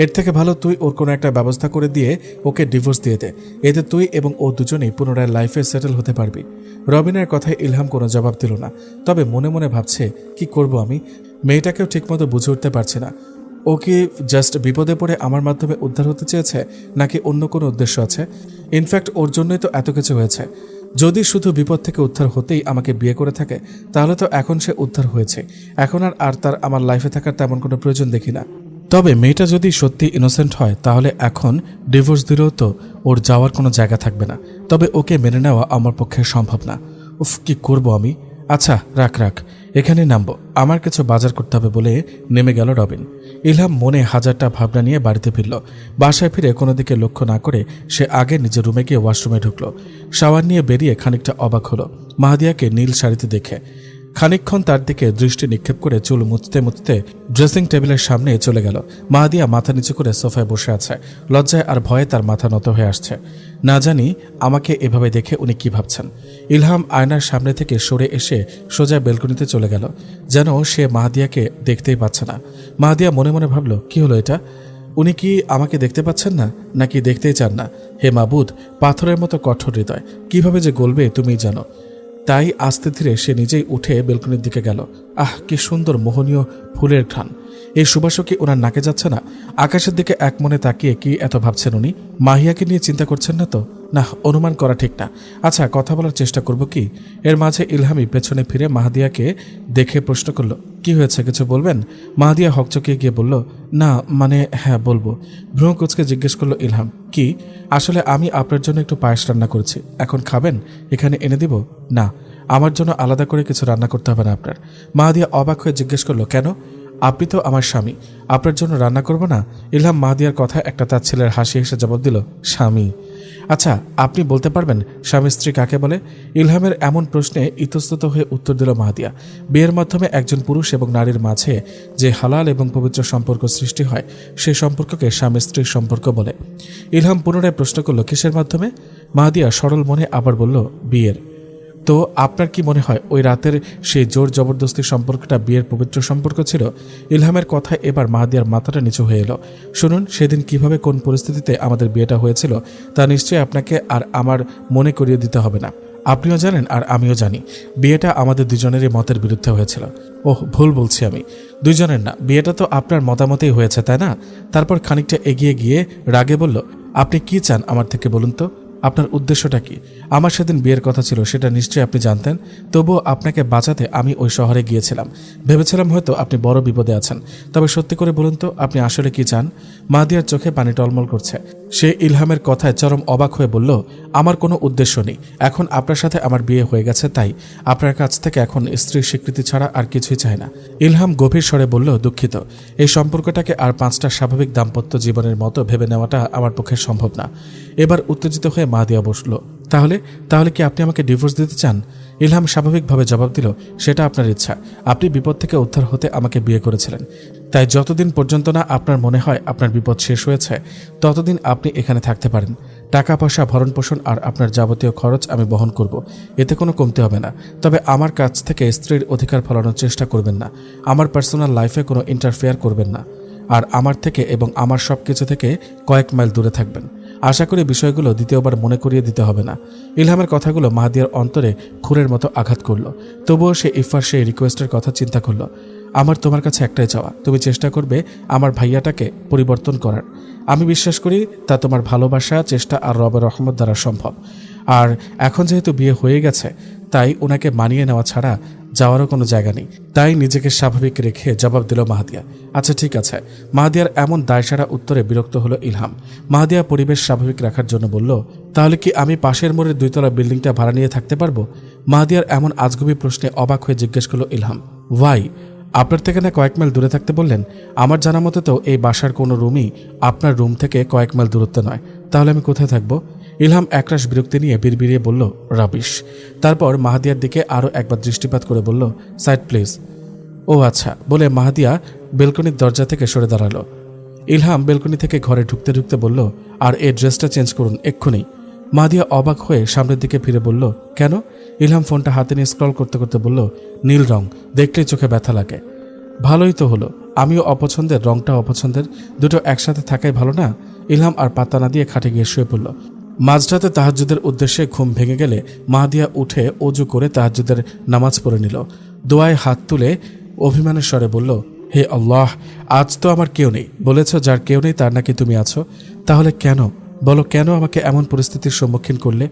এর থেকে ভালো তুই ওর কোনো একটা ব্যবস্থা করে দিয়ে ওকে ডিভোর্স দিয়ে দে। এতে তুই এবং ও দুজনেই পুনরায় লাইফে সেটেল হতে পারবি। রবিনের কথায় ইলহাম কোনো জবাব দিল না, তবে মনে মনে ভাবছে, কি করব আমি? মেয়েটাকেও ঠিকমতো বুঝে উঠতে পারছি না। ও কি জাস্ট বিপদে পড়ে আমার মাধ্যমে উদ্ধার হতে চেয়েছে, নাকি অন্য কোনো উদ্দেশ্য আছে? ইনফ্যাক্ট ওর জন্যই তো এত কিছু হয়েছে। যদি শুধু বিপদ থেকে উদ্ধার হতেই আমাকে বিয়ে করে থাকে, তাহলে তো এখন সে উদ্ধার হয়েছে। এখন আর তার আমার লাইফে থাকার তেমন কোনো প্রয়োজন দেখি না। তবে মেয়েটা যদি সত্যি ইনোসেন্ট হয় তাহলে এখন ডিভোর্স দিলেও তো ওর যাওয়ার কোনো জায়গা থাকবে না। তবে ওকে মেনে নেওয়া আমার পক্ষে সম্ভব না। উফ, কি করব আমি? আচ্ছা রাখ, এখানে নামবো, আমার কিছু বাজার করতে হবে বলে নেমে গেল রবিন। ইলহাম মনে হাজারটা ভাবনা নিয়ে বাড়িতে ফিরল। বাসায় ফিরে কোনো দিকে লক্ষ্য না করে সে আগে নিজের রুমে গিয়ে ওয়াশরুমে ঢুকলো। শাওয়ার নিয়ে বেরিয়ে খানিকটা অবাক হলো মাহাদিয়াকে নীল শাড়িতে দেখে। খানিকক্ষণ তার দিকে দৃষ্টি নিক্ষেপ করে চুল মুছতে মুছতে ড্রেসিং টেবিলের সামনে চলে গেল। মাহাদিয়া মাথা নিচু করে সোফায় বসে আছে। লজ্জায় আর ভয়ে তার মাথা নত হয়ে আসছে। না জানি আমাকে এভাবে দেখে উনি কি ভাবছেন। ইলহাম আয়নার সামনে থেকে সরে এসে সোজা বেলকনিতে চলে গেল, যেন সে মাহাদিয়াকে দেখতেই পাচ্ছে না। মাহাদিয়া মনে মনে ভাবল, কি হলো এটা? উনি কি আমাকে দেখতে পাচ্ছেন না, নাকি দেখতেই চান না? হে মাবুদ, পাথরের মতো কঠোর হৃদয়, কিভাবে যে গলবে তুমিই জানো। তাই আস্তে ধীরে সে নিজেই উঠে বেলকনির দিকে গেল। আহ, কি সুন্দর মোহনীয় ফুলের ঘ্রাণ! এই সুবাসও কি ওনার নাকে যাচ্ছে না? আকাশের দিকে এক মনে তাকিয়ে কি এত ভাবছেন উনি? মাহিয়াকে নিয়ে চিন্তা করছেন না তো? না, অনুমান করা ঠিক না। আচ্ছা, কথা বলার চেষ্টা করব কি? এর মাঝে ইলহামি পেছনে ফিরে মাহাদিয়াকে দেখে প্রশ্ন করল, কি হয়েছে, কিছু বলবেন? মাহাদিয়া হকচকিয়ে গিয়ে বলল, না মানে হ্যাঁ বলবো। ভ্রু কুঁচকে জিজ্ঞেস করলো ইলহাম, কি? আসলে আমি আপনার জন্য একটু পায়েস রান্না করেছি, এখন খাবেন? এখানে এনে দিব? না, আমার জন্য আলাদা করে কিছু রান্না করতে হবে না আপনার। মাহাদিয়া অবাক হয়ে জিজ্ঞেস করলো, কেন? আপনি তো আমার স্বামী, আপনার জন্য রান্না করব না? ইলহাম মাহাদিয়ার কথায় একটা তার ছেলের হাসি হেসে জবাব দিল, স্বামী? আচ্ছা, আপনি বলতে পারবেন স্বামী স্ত্রী কাকে বলে? ইলহামের এমন প্রশ্নে ইতস্তত হয়ে উত্তর দিল মাহাদিয়া, বিয়ের মাধ্যমে একজন পুরুষ এবং নারীর মাঝে যে হালাল এবং পবিত্র সম্পর্ক সৃষ্টি হয়, সেই সম্পর্ককে স্বামী স্ত্রীর সম্পর্ক বলে। ইলহাম পুনরায় প্রশ্ন করল, কিসের মাধ্যমে? মাহাদিয়া সরল মনে আবার বলল, বিয়ের। তো আপনার কি মনে হয় ওই রাতের সেই জোর জবরদস্তি সম্পর্কটা বিয়ের পবিত্র সম্পর্ক ছিল? ইলহামের কথায় এবার মাহাদিয়ার মাথাটা নিচু হয়ে এলো। শুনুন, সেদিন কিভাবে কোন পরিস্থিতিতে আমাদের বিয়েটা হয়েছিল তা নিশ্চয়ই আপনাকে আর আমার মনে করিয়ে দিতে হবে না। আপনিও জানেন আর আমিও জানি, বিয়েটা আমাদের দুজনেরই মতের বিরুদ্ধে হয়েছিল। ওহ, ভুল বলছি আমি, দুইজনের না, বিয়েটা তো আপনার মতামতেই হয়েছে, তাই না? তারপর খানিকটা এগিয়ে গিয়ে রাগে বলল, আপনি কি চান আমার থেকে বলুন তো? আপনার উদ্দেশ্যটা কি? আমার সেদিন বিয়ের কথা ছিল, সেটা নিশ্চয়ই আপনি জানতেন। তবুও আপনাকে বাঁচাতে আমি ওই শহরে গিয়েছিলাম। ভেবেছিলাম হয়তো আপনি বড় বিপদে আছেন। তবে সত্যি করে বলুন তো, আপনি আসলে কি চান? মাহাদিয়ার চোখে পানি টলমল করছে। সে ইলহামের কথায় চরম অবাক হয়ে বলল, আমার কোনো উদ্দেশ্য নেই। এখন আপনার সাথে আমার বিয়ে হয়ে গেছে, তাই আপনার কাছ থেকে এখন স্ত্রীর স্বীকৃতি ছাড়া আর কিছুই চাই না। ইলহাম গভীর স্বরে বলল, দুঃখিত, এই সম্পর্কটাকে আর 5টা স্বাভাবিক দাম্পত্য জীবনের মতো ভেবে নেওয়াটা আমার পক্ষে সম্ভব না। এবার উত্তেজিত হয়ে মাহাদিয়া বসল। তাহলে কি আপনি আমাকে ডিভোর্স দিতে চান? ইলহাম স্বাভাবিকভাবে জবাব দিল, সেটা আপনার ইচ্ছা। আপনি বিপদ থেকে উদ্ধার হতে আমাকে বিয়ে করেছিলেন, তাই যতদিন পর্যন্ত না আপনার মনে হয় আপনার বিপদ শেষ হয়েছে, ততদিন আপনি এখানে থাকতে পারেন। টাকা পয়সা, ভরণ পোষণ আর আপনার যাবতীয় খরচ আমি বহন করব, এতে কোনো কমতি হবে না। তবে আমার কাছ থেকে স্ত্রীর অধিকার ফলানোর চেষ্টা করবেন না। আমার পার্সোনাল লাইফে কোনো ইন্টারফেয়ার করবেন না। আর আমার থেকে এবং আমার সব কিছু থেকে কয়েক মাইল দূরে থাকবেন। আশা করি বিষয়গুলো দ্বিতীয়বার মনে করিয়ে দিতে হবে না। ইলহামের কথাগুলো মাহাদিয়ার অন্তরে খুরের মতো আঘাত করল। তবুও সে ইফার সেই রিকোয়েস্টের কথা চিন্তা করল। আমার তোমার কাছে একটাই চাওয়া, তুমি চেষ্টা করবে আমার ভাইয়াটাকে পরিবর্তন করার। আমি বিশ্বাস করি তা তোমার ভালোবাসা, চেষ্টা আর রবের রহমত দ্বারা সম্ভব। আর এখন যেহেতু বিয়ে হয়ে গেছে তাই ওনাকে মানিয়ে নেওয়া ছাড়া যাওয়ারও কোনো জায়গা নেই। তাই নিজেকে স্বাভাবিক রেখে জবাব দিল মাহাদিয়া, আচ্ছা ঠিক আছে। মাহাদিয়ার এমন দায়সারা উত্তরে বিরক্ত হলো ইলহাম। মাহাদিয়া পরিবেশ স্বাভাবিক রাখার জন্য বলল, তাহলে কি আমি পাশের মোড়ের 2 তলা বিল্ডিংটা ভাড়া নিয়ে থাকতে পারবো? মাহাদিয়ার এমন আজগুবি প্রশ্নে অবাক হয়ে জিজ্ঞেস করলো ইলহাম, ওয়াই? আপনার থেকে না কয়েক মাইল দূরে থাকতে বললেন? আমার জানা মতে তো এই বাসার কোনো রুমই আপনার রুম থেকে কয়েক মাইল দূরত্বে নয়। তাহলে আমি কোথায় থাকবো? ইলহাম একরাশ বিরক্তি নিয়ে বিড়বিড়িয়ে বলল, রাবিশ। তারপর মাহাদিয়ার দিকে আরও একবার দৃষ্টিপাত করে বলল, সাইড প্লিজ। ও আচ্ছা বলে মাহাদিয়া বেলকনির দরজা থেকে সরে দাঁড়ালো। ইলহাম বেলকনি থেকে ঘরে ঢুকতে ঢুকতে বলল, আর এই ড্রেসটা চেঞ্জ করুন এক্ষুনি। মাহাদিয়া অবাক হয়ে সামনের দিকে ফিরে বলল, কেন? ইলহাম ফোনটা হাতে নিয়ে স্ক্রল করতে করতে বলল, নীল রং দেখলেই চোখে ব্যথা লাগে। ভালোই তো হলো, আমিও অপছন্দের, রংটা অপছন্দের, দুটো একসাথে থাকাই ভালো না? ইলহাম আর পাত্তা না দিয়ে খাটে গিয়ে শুয়ে পড়ল। মাঝরাতে তাহাজ্জুদের উদ্দেশ্যে ঘুম ভেঙে গেলে মাহাদিয়া উঠে অজু করে তাহাজ্জুদের নামাজ পড়ে নিল। দোয়ায় হাত তুলে অভিমানের স্বরে বলল, হে আল্লাহ, আজ তো আমার কেউ নেই। বলেছ যার কেউ নেই তার নাকি তুমি আছো। তাহলে কেন বলো, কেন আমাকে এমন পরিস্থিতির সম্মুখীন করলে?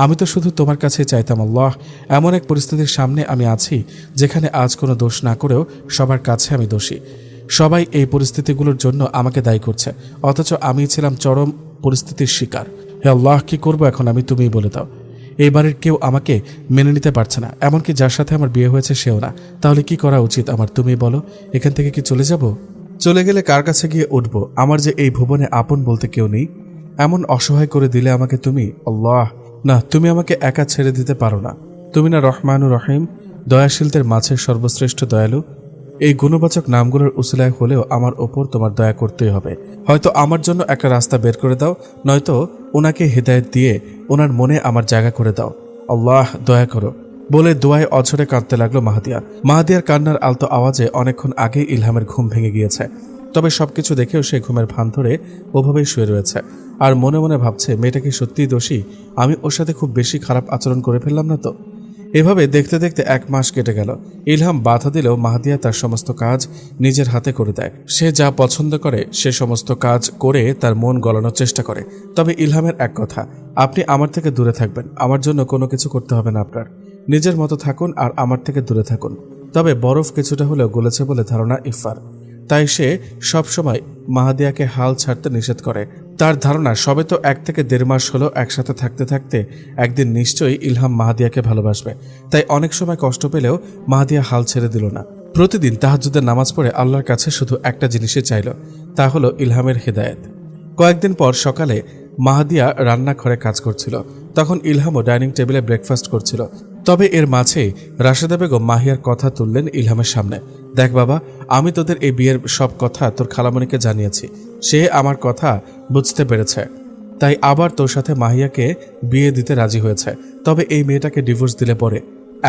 আমি তো শুধু তোমার কাছে চাইতাম আল্লাহ, এমন এক পরিস্থিতির সামনে আমি আছি যেখানে আজ কোনো দোষ না করেও সবার কাছে আমি দোষী। সবাই এই পরিস্থিতিগুলোর জন্য আমাকে দায়ী করছে, অথচ আমি ছিলাম চরম পরিস্থিতির শিকার। হে আল্লাহ, কি করবো এখন আমি? তুমিই বলে দাও। এই বাড়ির কেউ আমাকে মেনে নিতে পারছে না, এমনকি যার সাথে আমার বিয়ে হয়েছে সেও না। তাহলে কি করা উচিত আমার? তুমি বলো। এখান থেকে কি চলে যাব? চলে গেলে কার কাছে গিয়ে উঠবো? আমার যে এই ভুবনে আপন বলতে কেউ নেই। এমন অসহায় করে দিলে আমাকে তুমি। আল্লাহ, না, তুমি আমাকে একা ছেড়ে দিতে পারো না। তুমি না রহমানুর রহিম, দয়াশীলদের মাঝে সর্বশ্রেষ্ঠ দয়ালু। এই গুণবাচক নামগুলোর উসিলায় হলেও আমার ওপর তোমার দয়া করতেই হবে। হয়তো আমার জন্য একটা রাস্তা বের করে দাও, নয়তো ওনাকে হেদায়েত দিয়ে ওনার মনে আমার জায়গা করে দাও। আল্লাহ, দয়া করো। বলে দোয়ায় অঝরে কাঁদতে লাগলো মাহাদিয়া। মাহাদিয়ার কান্নার আলতো আওয়াজে অনেকক্ষণ আগেই ইলহামের ঘুম ভেঙে গিয়েছে। তবে সবকিছু দেখেও সে ঘুমের ভান ধরে ওভাবেই শুয়ে রয়েছে আর মনে মনে ভাবছে, মেয়েটা কি সত্যিই দোষী? আমি ওর সাথে খুব বেশি খারাপ আচরণ করে ফেললাম না তো? এভাবে দেখতে দেখতে 1 মাস কেটে গেল। ইলহাম বাধা দিলেও মাহাদিয়া তার সমস্ত কাজ নিজের হাতে করে দেয়। সে যা পছন্দ করে সে সমস্ত কাজ করে তার মন গলানোর চেষ্টা করে। তবে ইলহামের এক কথা, আপনি আমার থেকে দূরে থাকবেন, আমার জন্য কোনো কিছু করতে হবে না আপনার। নিজের মতো থাকুন আর আমার থেকে দূরে থাকুন। তবে বরফ কিছুটা হলেও গলেছে বলে ধারণা ইফার, তাই সে সবসময় মাহাদিয়াকে হাল ছাড়তে নিষেধ করে। তার ধারণা সবে তো 1 থেকে 1.5 মাস হলো একসাথে থাকতে থাকতে একদিন নিশ্চয়ই ইলহাম মাহাদিয়াকে ভালোবাসবে। তাই অনেক সময় কষ্ট পেলেও মাহাদিয়া হাল ছেড়ে দিল না। প্রতিদিন তাহাজ্জুদের নামাজ পড়ে আল্লাহর কাছে শুধু একটা জিনিসই চাইল, তা হলো ইলহামের হেদায়েত। কয়েকদিন পর সকালে মাহাদিয়া রান্নাঘরে কাজ করছিল, তখন ইলহামও ডাইনিং টেবিলে ব্রেকফাস্ট করছিল। তবে এর মাঝেই রাশেদা বেগম মাহিয়ার কথা তুললেন ইলহামের সামনে। দেখ বাবা, আমি তোদের এই বিয়ের সব কথা তোর খালামণিকে জানিয়েছি, সে আমার কথা বুঝতে পেরেছে, তাই আবার তোর সাথে মাহিয়াকে বিয়ে দিতে রাজি হয়েছে। তবে এই মেয়েটাকে ডিভোর্স দিলে পরে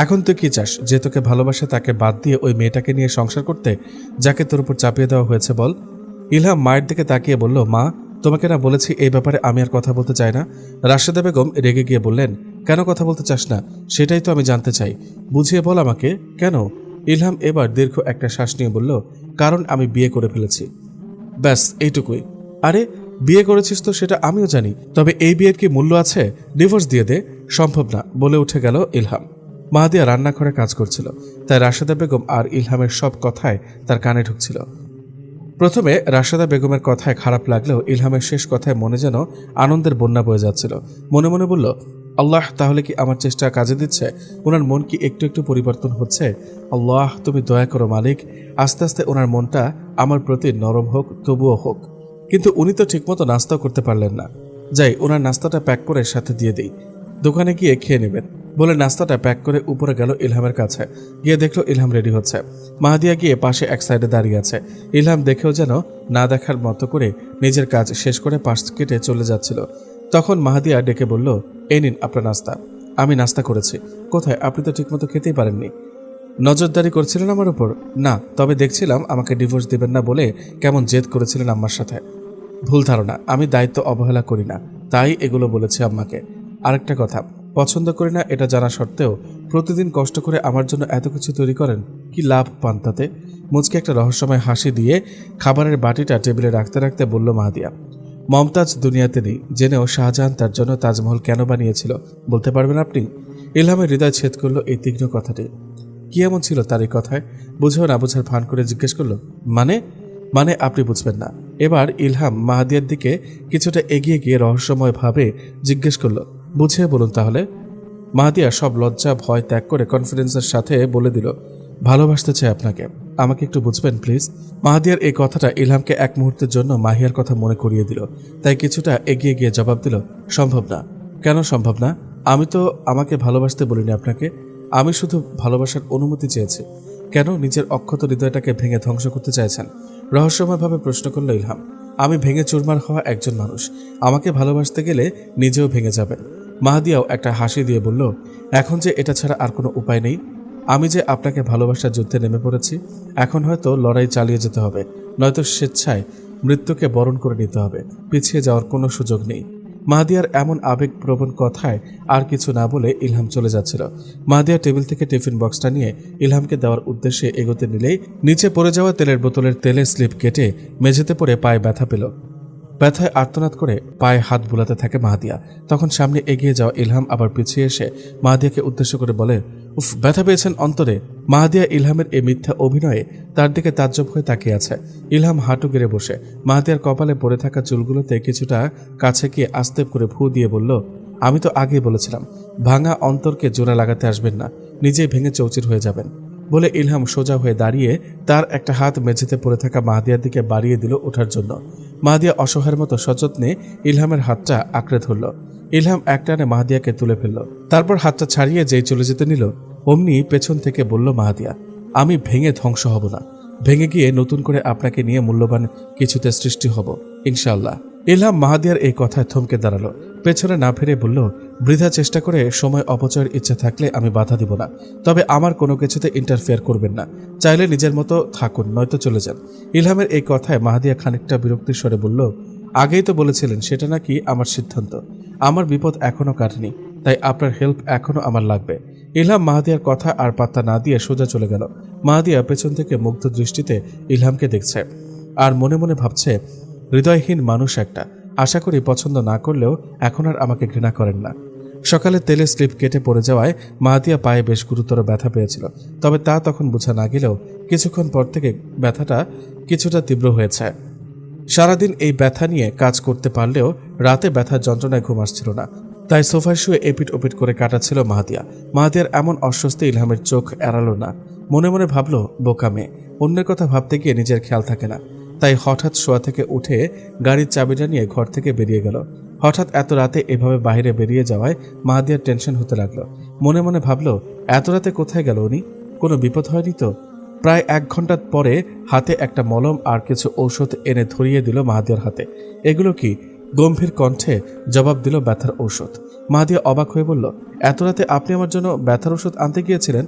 এখন তুই কি চাস? যে তোকে ভালোবাসে তাকে বাদ দিয়ে ওই মেয়েটাকে নিয়ে সংসার করতে, যাকে তোর উপর চাপিয়ে দেওয়া হয়েছে? বল। ইলহাম মায়ের দিকে তাকিয়ে বলল, মা, তোমাকে না বলেছি এই ব্যাপারে আমি আর কথা বলতে চাই না? রাশেদা বেগম রেগে গিয়ে বললেন, কেন কথা বলতে চাস না? সেটাই তো আমি জানতে চাই, বুঝিয়ে বল আমাকে। কেন? ইলহাম এবার দীর্ঘ একটা শ্বাস নিয়ে বলল, কারণ আমি বিয়ে করে ফেলেছি, ব্যাস এইটুকুই। আরে বিয়ে করেছিস তো সেটা আমিও জানি, তবে এই বিয়ের কি মূল্য আছে? ডিভোর্স দিয়ে দে। সম্ভব না, বলে উঠে গেল ইলহাম। মাহাদিয়া রান্নাঘরে কাজ করছিল, তাই রাশেদা বেগম আর ইলহামের সব কথায় তার কানে ঢুকছিল। প্রথমে রাশেদা বেগমের কথায় খারাপ লাগলেও ইলহামের শেষ কথায় মনে যেন আনন্দের বন্যা বয়ে যাচ্ছিল। মনে মনে বলল, আল্লাহ, তাহলে কি আমার চেষ্টা কাজে দিচ্ছে? ওনার মন কি একটু একটু পরিবর্তন হচ্ছে? আল্লাহ, তুমি দয়া করো মালিক, আস্তে আস্তে ওনার মনটা আমার প্রতি নরম হোক, তবুও হোক। কিন্তু উনি তো ঠিকমতো নাস্তাও করতে পারলেন না। যাই, ওনার নাস্তাটা প্যাক করে সাথে দিয়ে দিই, দোকানে গিয়ে খেয়ে নেবেন। বলে নাস্তাটা প্যাক করে উপরে গেল ইলহামের কাছে। গিয়ে দেখলো ইলহাম রেডি হচ্ছে। মাহাদিয়া গিয়ে পাশে এক সাইডে দাঁড়িয়ে আছে। ইলহাম দেখেও যেন না দেখার মতো করে নিজের কাজ শেষ করে পাশ কেটে চলে যাচ্ছিল। তখন মাহাদিয়া ডেকে বলল, এই নিন আপনার নাস্তা। আমি নাস্তা করেছি। কোথায়? আপনি তো ঠিকমতো খেতেই পারেননি। নজরদারি করছিলেন আমার উপর? না, তবে দেখছিলাম আমাকে ডিভোর্স দিবেন না বলে কেমন জেদ করেছিলেন আম্মার সাথে। ভুল ধারণা, আমি দায়িত্ব অবহেলা করি না, তাই এগুলো বলেছি আম্মাকে। আরেকটা কথা, পছন্দ করি না এটা জানা সত্ত্বেও প্রতিদিন কষ্ট করে আমার জন্য এত কিছু তৈরি করেন, কি লাভ পান তাতে? মুচকে একটা রহস্যময় হাসি দিয়ে খাবারের বাটিটা টেবিলে রাখতে রাখতে বলল মাহাদিয়া। মমতাজ দুনিয়াতে নেই জেনেও শাহজাহান তার জন্য তাজমহল কেন বানিয়েছিল বলতে পারবেন আপনি? ইলহামের হৃদয় ছেদ করলো এই তীক্ষ্ণ কথাটি। কি এমন ছিল তার এই কথায়? বুঝেও না বুঝার ভান করে জিজ্ঞেস করলো, মানে মানে আপনি বুঝবেন না। এবার ইলহাম মাহাদিয়ার দিকে কিছুটা এগিয়ে গিয়ে রহস্যময়ভাবে জিজ্ঞেস করলো, বুঝিয়ে বলুন তাহলে। মাহাদিয়া সব লজ্জা ভয় ত্যাগ করে কনফিডেন্সের সাথে বলে দিল, ভালোবাসতে চাই আপনাকে, আমাকে একটু বুঝবেন প্লিজ। মাহাদিয়ার এই কথাটা ইলহামকে এক মুহূর্তের জন্য মাহিয়ার কথা মনে করিয়ে দিল। তাই কিছুটা এগিয়ে গিয়ে জবাব দিল, সম্ভব না। কেন সম্ভব না? আমি তো আমাকে ভালোবাসতে বলিনি আপনাকে, আমি শুধু ভালোবাসার অনুমতি চেয়েছি। কেন নিজের অক্ষত হৃদয়টাকে ভেঙে ধ্বংস করতে চাইছেন? রহস্যময়ভাবে প্রশ্ন করল ইলহাম। আমি ভেঙে চুরমার হওয়া একজন মানুষ, আমাকে ভালোবাসতে গেলে নিজেও ভেঙে যাবেন। মাহাদিয়াও একটা হাসি দিয়ে বলল, এখন যে এটা ছাড়া আর কোনো উপায় নেই। আমি যে আপনাকে ভালোবাসার যুদ্ধে নেমে পড়েছি, এখন হয়তো লড়াই চালিয়ে যেতে হবে, নয়তো স্বেচ্ছায় মৃত্যুকে বরণ করে নিতে হবে। পিছিয়ে যাওয়ার কোনো সুযোগ নেই। মাহাদিয়ার এমন আবেগপ্রবণ কথায় আর কিছু না বলে ইলহাম চলে যাচ্ছিল। মাহাদিয়া টেবিল থেকে টিফিন বক্সটা নিয়ে ইলহামকে দেওয়ার উদ্দেশ্যে এগোতে নিলেই নিচে পড়ে যাওয়া তেলের বোতলের তেলের স্লিপ কেটে মেঝেতে পড়ে পায়ে ব্যথা পেল। ব্যথায় আর্তনাদ করে পায়ে হাত বুলাতে থাকে মাহাদিয়া। তখন সামনে এগিয়ে যাওয়া ইলহাম আবার পিছিয়ে এসে মাহাদিয়াকে উদ্দেশ্য করে বলে, উফ, ব্যথা পেয়েছেন অন্তরে। মাহাদিয়া ইলহামের এই মিথ্যা অভিনয়ে তার দিকে তাজ্জব হয়ে তাকিয়ে আছে। ইলহাম হাঁটু গেড়ে বসে মাহাদিয়ার কপালে পড়ে থাকা চুলগুলোতে কিছুটা কাছে গিয়ে আস্তে করে ফু দিয়ে বলল, আমি তো আগেই বলেছিলাম ভাঙা অন্তরকে জোড়া লাগাতে আসবেন না, নিজেই ভেঙে চৌচির হয়ে যাবেন। বলে ইলহাম সোজা হয়ে দাঁড়িয়ে তার একটা হাত মেঝেতে পড়ে থাকা মাহাদিয়ার দিকে বাড়িয়ে দিল ওঠার জন্য। মাহাদিয়া অসহায়ের মতো সযত্নে ইলহামের হাতটা আঁকড়ে ধরল। ইলহাম একটানে মাহাদিয়াকে তুলে ফেলল। তারপর হাতটা ছাড়িয়ে যেই চলে যেতে নিল, অমনি পেছন থেকে বলল মাহাদিয়া, আমি ভেঙে ধ্বংস হব না, ভেঙে গিয়ে নতুন করে আপনাকে নিয়ে মূল্যবান কিছুতে সৃষ্টি হব ইনশাআল্লাহ। ইলহাম মাহাদিয়ার এই কথায় থমকে দাঁড়ালো। পেছনে না ফিরে বলল, বৃথা চেষ্টা করে সময় অপচয়ের ইচ্ছা থাকলে আমি বাধা দিব না, তবে আমার কোনো কিছুতে ইন্টারফেয়ার করবেন না। চাইলে নিজের মতো থাকুন, নয়তো চলে যান। ইলহামের এই কথায় মাহাদিয়া খানিকটা বিরক্তির স্বরে বলল, আগেই তো বলেছিলেন সেটা নাকি আমার সিদ্ধান্ত। আমার বিপদ এখনো কাটেনি, তাই আপনার হেল্প এখনো আমার লাগবে। ইলহাম মাহাদিয়ার কথা আর পাত্তা না দিয়ে সোজা চলে গেল। মাহাদিয়া পেছন থেকে মুগ্ধ দৃষ্টিতে ইলহামকে দেখছে আর মনে মনে ভাবছে, হৃদয়হীন মানুষ একটা, আশা করি পছন্দ না করলেও এখন আর আমাকে ঘৃণা করেন না। সকালে তেলের স্লিপ কেটে পড়ে যাওয়ায় মাহাদিয়া পায়ে বেশ গুরুতর ব্যথা পেয়েছিল, তবে তা তখন বোঝা না গেলেও কিছুক্ষণ পর থেকে ব্যথাটা কিছুটা তীব্র হয়েছে। সারাদিন এই ব্যথা নিয়ে কাজ করতে পারলেও রাতে ব্যথার যন্ত্রণায় ঘুম আসছিল না, তাই সোফায় শুয়ে এপিট ওপিট করে কাটাচ্ছিল মাহাদিয়া। মাহাদিয়ার এমন অস্বস্তি ইলহামের চোখ এড়ালো না। মনে মনে ভাবল, বোকা মেয়ে, অন্যের কথা ভাবতে গিয়ে নিজের খেয়াল থাকে না। তাই হঠাৎ শোয়া থেকে উঠে গাড়ির চাবিটা নিয়ে ঘর থেকে বেরিয়ে গেল। হঠাৎ এত রাতে এভাবে বাইরে বেরিয়ে যাওয়ায় মাহাদিয়ার টেনশন হতে লাগলো। মনে মনে ভাবল, এত রাতে কোথায় গেল উনি? কোনো বিপদ হয়নি তো? প্রায় 1 ঘন্টা পরে হাতে একটা মলম আর কিছু ঔষধ এনে ধরিয়ে দিল মাহাদিয়ার হাতে। এগুলো কি? গম্ভীর কণ্ঠে জবাব দিল, ব্যথার ঔষধ। মাহাদিয়া অবাক হয়ে বলল, এত রাতে আপনি আমার জন্য ব্যথার ওষুধ আনতে গিয়েছিলেন?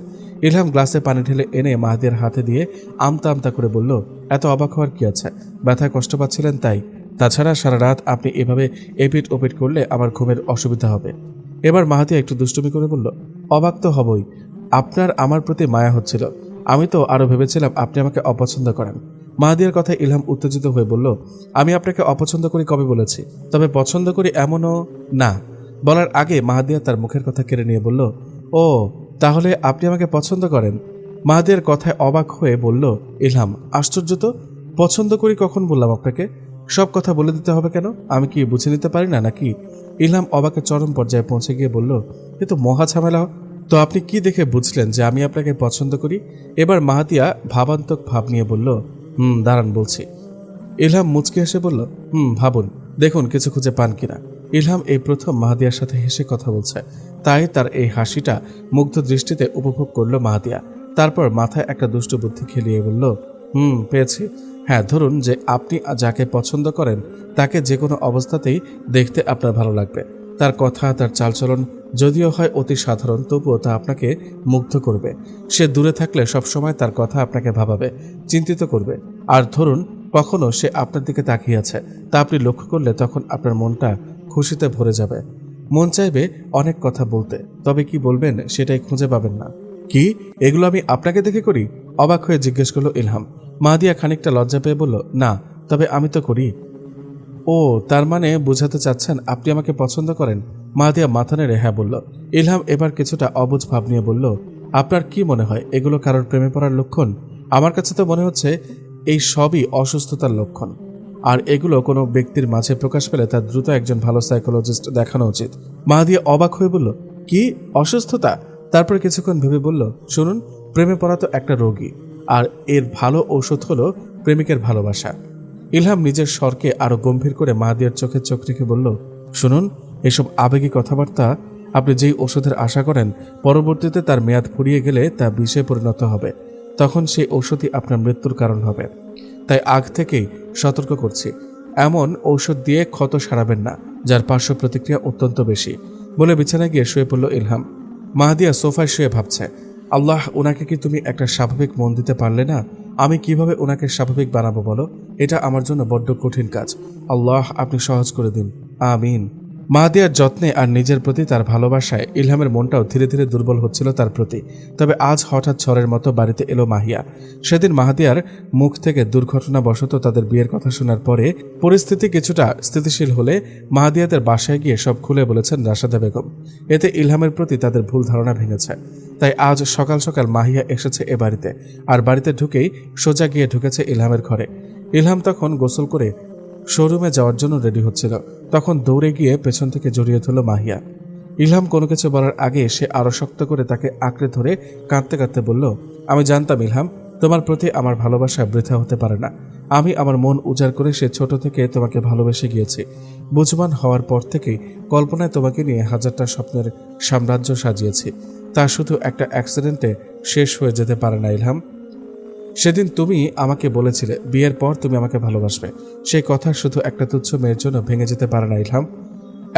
ইলহাম গ্লাসে পানি ঢেলে এনে মাহাদিয়ার হাতে দিয়ে আমতা আমতা করে বলল, এত অবাক হওয়ার কি আছে? ব্যথায় কষ্ট পাচ্ছিলেন তাই। তাছাড়া সারা রাত আপনি এভাবে এপিট ওপিট করলে আমার ঘুমের অসুবিধা হবে। এবার মাহাদিয়া একটু দুষ্টুমি করে বলল, অবাক তো হবই, আপনার আমার প্রতি মায়া হচ্ছিল। আমি তো আরো ভেবেছিলাম আপনি আমাকে অপছন্দ করেন। মাহাদিয়ার কথায় ইলহাম উত্তেজিত হয়ে বলল, আমি আপনাকে অপছন্দ করি কবে বলেছি? তবে পছন্দ করি এমনও না। বলার আগে মাহাদিয়া তার মুখের কথা কেড়ে নিয়ে বলল, ও তাহলে আপনি আমাকে পছন্দ করেন? মাহাদিয়ার কথায় অবাক হয়ে বলল ইলহাম, আশ্চর্য তো, পছন্দ করি কখন বললাম আপনাকে? সব কথা বলে দিতে হবে কেন? আমি কি বুঝে নিতে পারি না নাকি? ইলহাম অবাকের চরম পর্যায়ে পৌঁছে গিয়ে বলল, এ তো মহা ঝামেলা। তো আপনি কি দেখে বুঝলেন যে আমি আপনাকে পছন্দ করি? এবার মাহাদিয়া ভাবান্তক ভাব নিয়ে বলল, দাঁড়ান বলছি। ইলহাম মুচকি হেসে বলল, ভাবুন, দেখুন কিছু খুঁজে পান কিনা। ইলহাম এই প্রথম মাহাদিয়ার সাথে হেসে কথা বলছে, তাই তার এই হাসিটা মুগ্ধ দৃষ্টিতে উপভোগ করল মাহাদিয়া। তারপর মাথায় একটা দুষ্ট বুদ্ধি খেলিয়ে বলল, পেয়েছি। হ্যাঁ, ধরুন যে আপনি যাকে পছন্দ করেন তাকে যে কোনো অবস্থাতেই দেখতে আপনার ভালো লাগবে। তার কথা, তার চালচলন যদিও হয় অতি সাধারণ, তবুও তা আপনাকে মুগ্ধ করবে। সে দূরে থাকলে সবসময় তার কথা আপনাকে ভাবাবে, চিন্তিত করবে। আর ধরুন কখনো সে আপনার দিকে তাকিয়ে আছে, তা আপনি লক্ষ্য করলে তখন আপনার মনটা খুশিতে ভরে যাবে। মন চাইবে অনেক কথা বলতে, তবে কি বলবেন সেটাই খুঁজে পাবেন না। কি এগুলো আমি আপনাকে দেখে করি? অবাক হয়ে জিজ্ঞেস করলো ইলহাম। মাহাদিয়া খানিকটা লজ্জা পেয়ে বলল, না, তবে আমি তো করি। ও, তার মানে বোঝাতে চাচ্ছেন আপনি আমাকে পছন্দ করেন? মাহাদিয়া মাথা নেড়ে হ্যাঁ বলল। ইলহাম এবার কিছুটা অবুঝ ভাব নিয়ে বলল, আপনার কি মনে হয় এগুলো কারোর প্রেমে পড়ার লক্ষণ? আমার কাছে তো মনে হচ্ছে এই সবই অসুস্থতার লক্ষণ, আর এগুলো কোনো ব্যক্তির মাঝে প্রকাশ পেলে তার দ্রুত একজন ভালো সাইকোলজিস্ট দেখানো উচিত। মাহাদিয়া অবাক হয়ে বলল, কি অসুস্থতা? তারপর কিছুক্ষণ ভেবে বলল, শুনুন, প্রেমে পড়া তো একটা রোগী, আর এর ভালো ঔষধ হলো প্রেমিকের ভালোবাসা। ইলহাম নিজের স্বরকে আরো গম্ভীর করে মাহাদিয়ার চোখে চোখ রেখে বলল, শুনুন, এসব আবেগী কথাবার্তা, আপনি যেই ওষুধের আশা করেন পরবর্তীতে তার মেয়াদ ফুরিয়ে গেলে তা বিষে পরিণত হবে, তখন সেই ঔষধই আপনার মৃত্যুর কারণ হবে। তাই আগ থেকেই সতর্ক করছি, এমন ঔষধ দিয়ে ক্ষত সারাবেন না যার পার্শ্ব প্রতিক্রিয়া অত্যন্ত বেশি। বলে বিছানায় গিয়ে শুয়ে পড়ল ইলহাম। মাহাদিয়া সোফায় শুয়ে ভাবছে, আল্লাহ, ওনাকে কি তুমি একটা স্বাভাবিক মন দিতে পারলে না? আমি কিভাবে ওনাকে স্বাভাবিক বানাবো বলো? এটা আমার জন্য বড্ড কঠিন কাজ। আল্লাহ, আপনি সহজ করে দিন, আমিন। মাহাদিয়ার যত্নে আর নিজের প্রতি তার ভালোবাসায় ইলহামের মনটাও ধীরে ধীরে দুর্বল হচ্ছিল তার প্রতি। তবে আজ হঠাৎ ঝড়ের মতো বাড়িতে এলো মাহিয়া। সেদিন মাহাদিয়ার মুখ থেকে দুর্ঘটনাবশত তাদের বিয়ের কথা শোনার পরে পরিস্থিতি কিছুটা স্থিতিশীল হলে মাহাদিয়াদের বাসায় গিয়ে সব খুলে বলেছেন রাশেদা বেগম। এতে ইলহামের প্রতি তাদের ভুল ধারণা ভেঙেছে। তাই আজ সকাল সকাল মাহিয়া এসেছে এ বাড়িতে, আর বাড়িতে ঢুকেই সোজা গিয়ে ঢুকেছে ইলহামের ঘরে। ইলহাম তখন গোসল করে শোরুমে যাওয়ার জন্য রেডি হচ্ছিল, তখন দৌড়ে গিয়ে পেছন থেকে জড়িয়ে ধরল মাহিয়া। ইলহাম কোনো কিছু বলার আগে সে আরো শক্ত করে তাকে আঁকড়ে ধরে কাঁদতে কাঁদতে বলল, আমি জানতাম ইলহাম, তোমার প্রতি আমার ভালোবাসা বৃথা হতে পারে না। আমি আমার মন উজাড় করে সে ছোট থেকে তোমাকে ভালোবেসে গিয়েছি। বুঝবান হওয়ার পর থেকেই কল্পনায় তোমাকে নিয়ে হাজারটা স্বপ্নের সাম্রাজ্য সাজিয়েছি। তা শুধু একটা অ্যাক্সিডেন্টে শেষ হয়ে যেতে পারে না ইলহাম। সেদিন তুমি আমাকে বলেছিলে বিয়ের পর তুমি আমাকে ভালোবাসবে, সেই কথা শুধু একটা তুচ্ছ মেয়ের জন্য ভেঙে যেতে পারে না ইলহাম।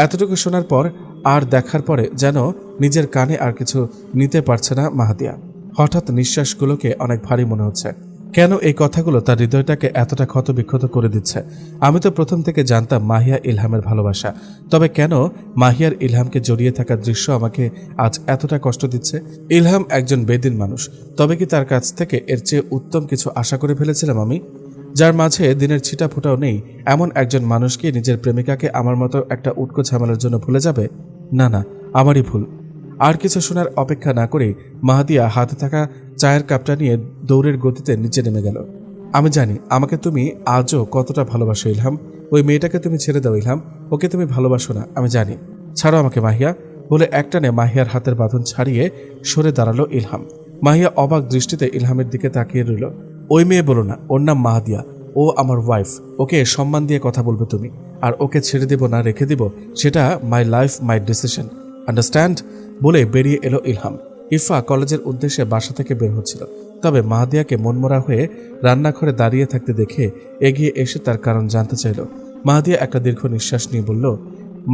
এতটুকু শোনার পর আর দেখার পরে যেন নিজের কানে আর কিছু নিতে পারছে না মাহাদিয়া। হঠাৎ নিঃশ্বাসগুলোকে অনেক ভারী মনে হচ্ছে। কেন এই কথাগুলো তার হৃদয়টাকে এতটা ক্ষতবিক্ষত করে দিচ্ছে? আমি তো প্রথম থেকে জানতাম মাহিয়া ইলহামের ভালোবাসা, তবে কেন মাহিয়ার ইলহামকে জড়িয়ে থাকার দৃশ্য আমাকে আজ এতটা কষ্ট দিচ্ছে? ইলহাম একজন বেদিন মানুষ, তবে কি তার কাছ থেকে এর চেয়ে উত্তম কিছু আশা করে ফেলেছিলাম আমি? যার মাঝে দিনের ছিটা ফোটাও নেই, এমন একজন মানুষকে নিজের প্রেমিকাকে আমার মতো একটা উটকো ঝামেলার জন্য ভুলে যাবে? না না, আমারই ভুল। আর কিছু শোনার অপেক্ষা না করে মাহাদিয়া হাতে থাকা চায়ের কাপটা নিয়ে দৌড়ের গতিতে নিচে নেমে গেল। আমি জানি আমাকে তুমি আজও কতটা ভালোবাসো ইলহাম। ওই মেয়েটাকে তুমি ছেড়ে দাও ইলহাম, ওকে তুমি ভালোবাসো না, আমি জানি। ছাড়ো আমাকে মাহিয়া। বলে একটানে মাহিয়ার হাতের বাঁধন ছাড়িয়ে সরে দাঁড়ালো ইলহাম। মাহিয়া অবাক দৃষ্টিতে ইলহামের দিকে তাকিয়ে রইল। ওই মেয়ে বলো না, ওর নাম মাহাদিয়া, ও আমার ওয়াইফ। ওকে সম্মান দিয়ে কথা বলবে তুমি, আর ওকে ছেড়ে দেব না রেখে দিব সেটা my life my decision, understand? বলে বেরিয়ে এলো ইলহাম। ইফা কলেজের উদ্দেশ্যে বাসা থেকে বের হচ্ছিল, তবে মাহাদিয়াকে মনমরা হয়ে রান্নাঘরে দাঁড়িয়ে থাকতে দেখে এগিয়ে এসে তার কারণ জানতে চাইল। মাহাদিয়া একটা দীর্ঘ নিঃশ্বাস নিয়ে বলল,